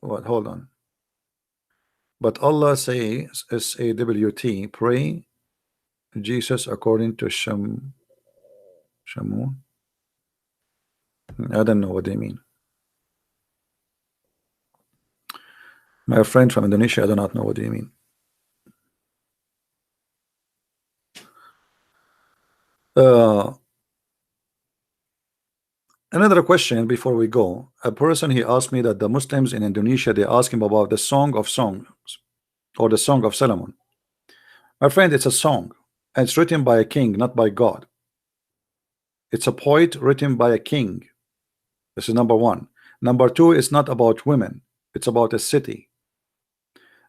What? Hold on. But Allah says SAWT, pray Jesus according to Shamun. I don't know what they mean. My friend from Indonesia, I do not know what they mean. Another question before we go. A person, he asked me that the Muslims in Indonesia, they ask him about the Song of Songs or the Song of Solomon. My friend, it's a song and it's written by a king, not by God. It's a poet written by a king. This is number one. Number two, it's not about women, it's about a city.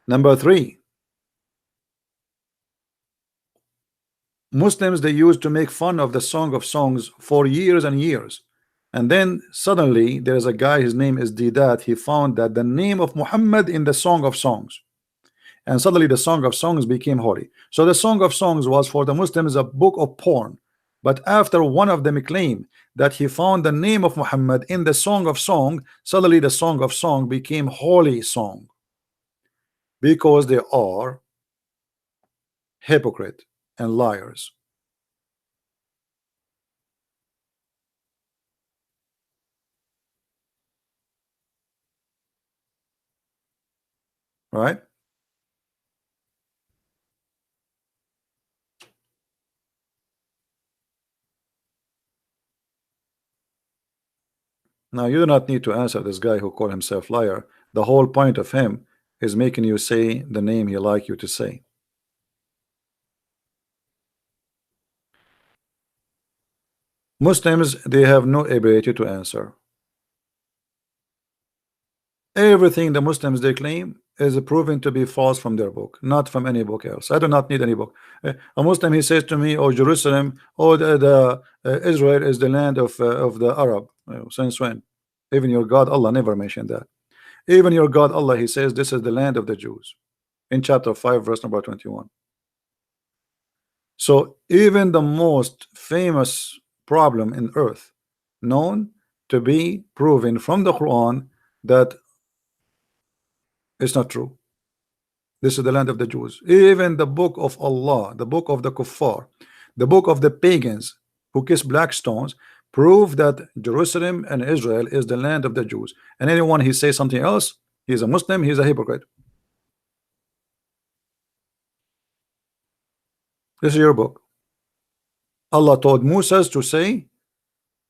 Number three, Muslims, they used to make fun of the Song of Songs for years and years, and then suddenly there is a guy, his name is Didat, he found that the name of Muhammad in the Song of Songs, and suddenly the Song of Songs became holy. So the Song of Songs was for the Muslims a book of porn, but after one of them claimed that he found the name of Muhammad in the Song of Song, suddenly the Song of Song became holy song, because they are hypocrite and liars. Right? Now you do not need to answer this guy who called himself liar. The whole point of him is making you say the name he like you to say. Muslims, they have no ability to answer. Everything the Muslims they claim is proven to be false from their book, not from any book else. I do not need any book. A Muslim, he says to me, "Oh, Jerusalem, oh, Israel is the land of the Arab." Since when? Even your God Allah never mentioned that. Even your God Allah, he says this is the land of the Jews in chapter 5 verse number 21. So even the most famous problem in earth known to be proven from the Quran that it's not true. This is the land of the Jews. Even the book of Allah, the book of the kuffar, the book of the pagans who kiss black stones, prove that Jerusalem and Israel is the land of the Jews. And anyone he says something else, he's a Muslim, he's a hypocrite. This is your book. Allah told Moses to say,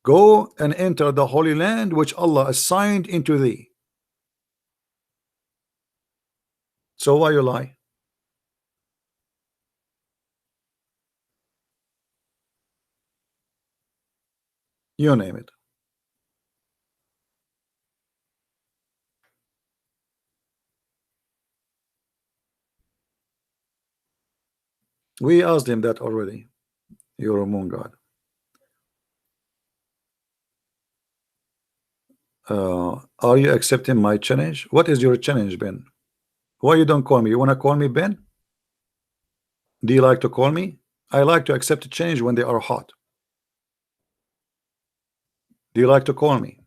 go and enter the holy land which Allah assigned into thee. So why you lie? You name it. We asked him that already. You're a moon god. Are you accepting my challenge? What is your challenge, Ben? Why you don't call me? You want to call me Ben? Do you like to call me? I like to accept a change when they are hot. Do you like to call me?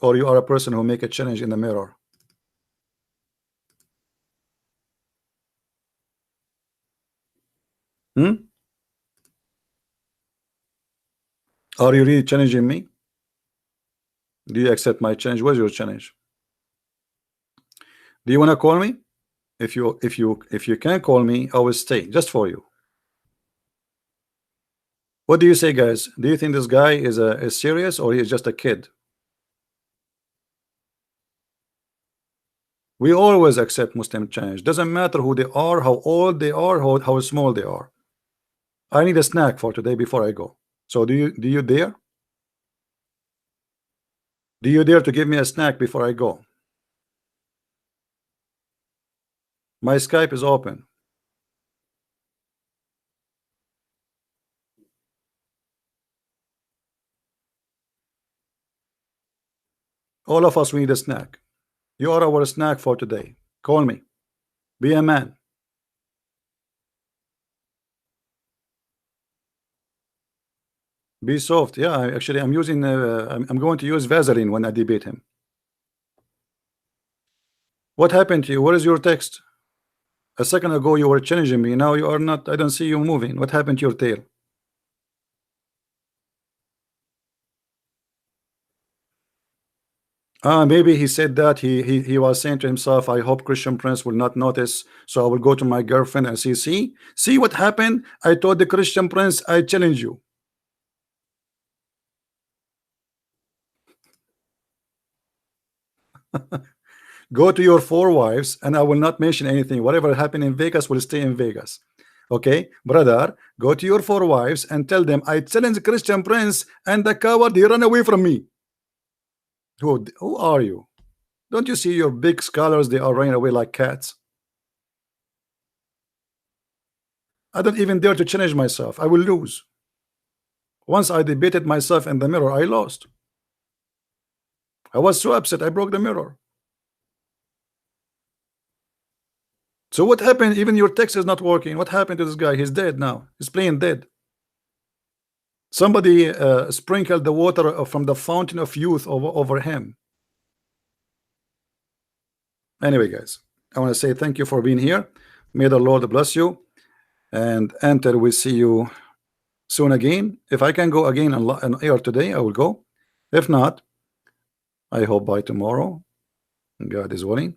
Or you are a person who make a challenge in the mirror? Hmm? Are you really challenging me? Do you accept my challenge? What's your challenge? Do you want to call me? If you can call me, I will stay just for you. What do you say, guys? Do you think this guy is serious, or he is just a kid? We always accept Muslim challenge. Doesn't matter who they are, how old they are, how small they are. I need a snack for today before I go. So do you dare? Do you dare to give me a snack before I go? My Skype is open. All of us, we need a snack. You are our snack for today. Call me. Be a man. Be soft. Yeah, actually, I'm using. I'm going to use Vaseline when I debate him. What happened to you? What is your text? A second ago you were challenging me. Now you are not. I don't see you moving. What happened to your tail? Maybe he said that he was saying to himself, I hope Christian Prince will not notice, so I will go to my girlfriend and see what happened. I told the Christian Prince I challenge you. Go to your 4 wives, and I will not mention anything. Whatever happened in Vegas will stay in Vegas. Okay, brother, go to your 4 wives and tell them I challenge Christian Prince, and the coward he ran away from me. Who are you? Don't you see your big scholars? They are running away like cats. I don't even dare to challenge myself. I will lose. Once I debated myself in the mirror, I lost. I was so upset I broke the mirror. So what happened? Even your text is not working. What happened to this guy? He's dead now. He's playing dead. Somebody sprinkled the water from the fountain of youth over him. Anyway, guys, I want to say thank you for being here. May the Lord bless you. And enter, we see you soon again. If I can go again on air today, I will go. If not, I hope by tomorrow, God is willing.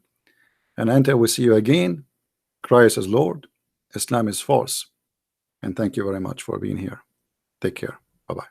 And enter, we see you again. Christ is Lord, Islam is false. And thank you very much for being here. Take care. Bye-bye.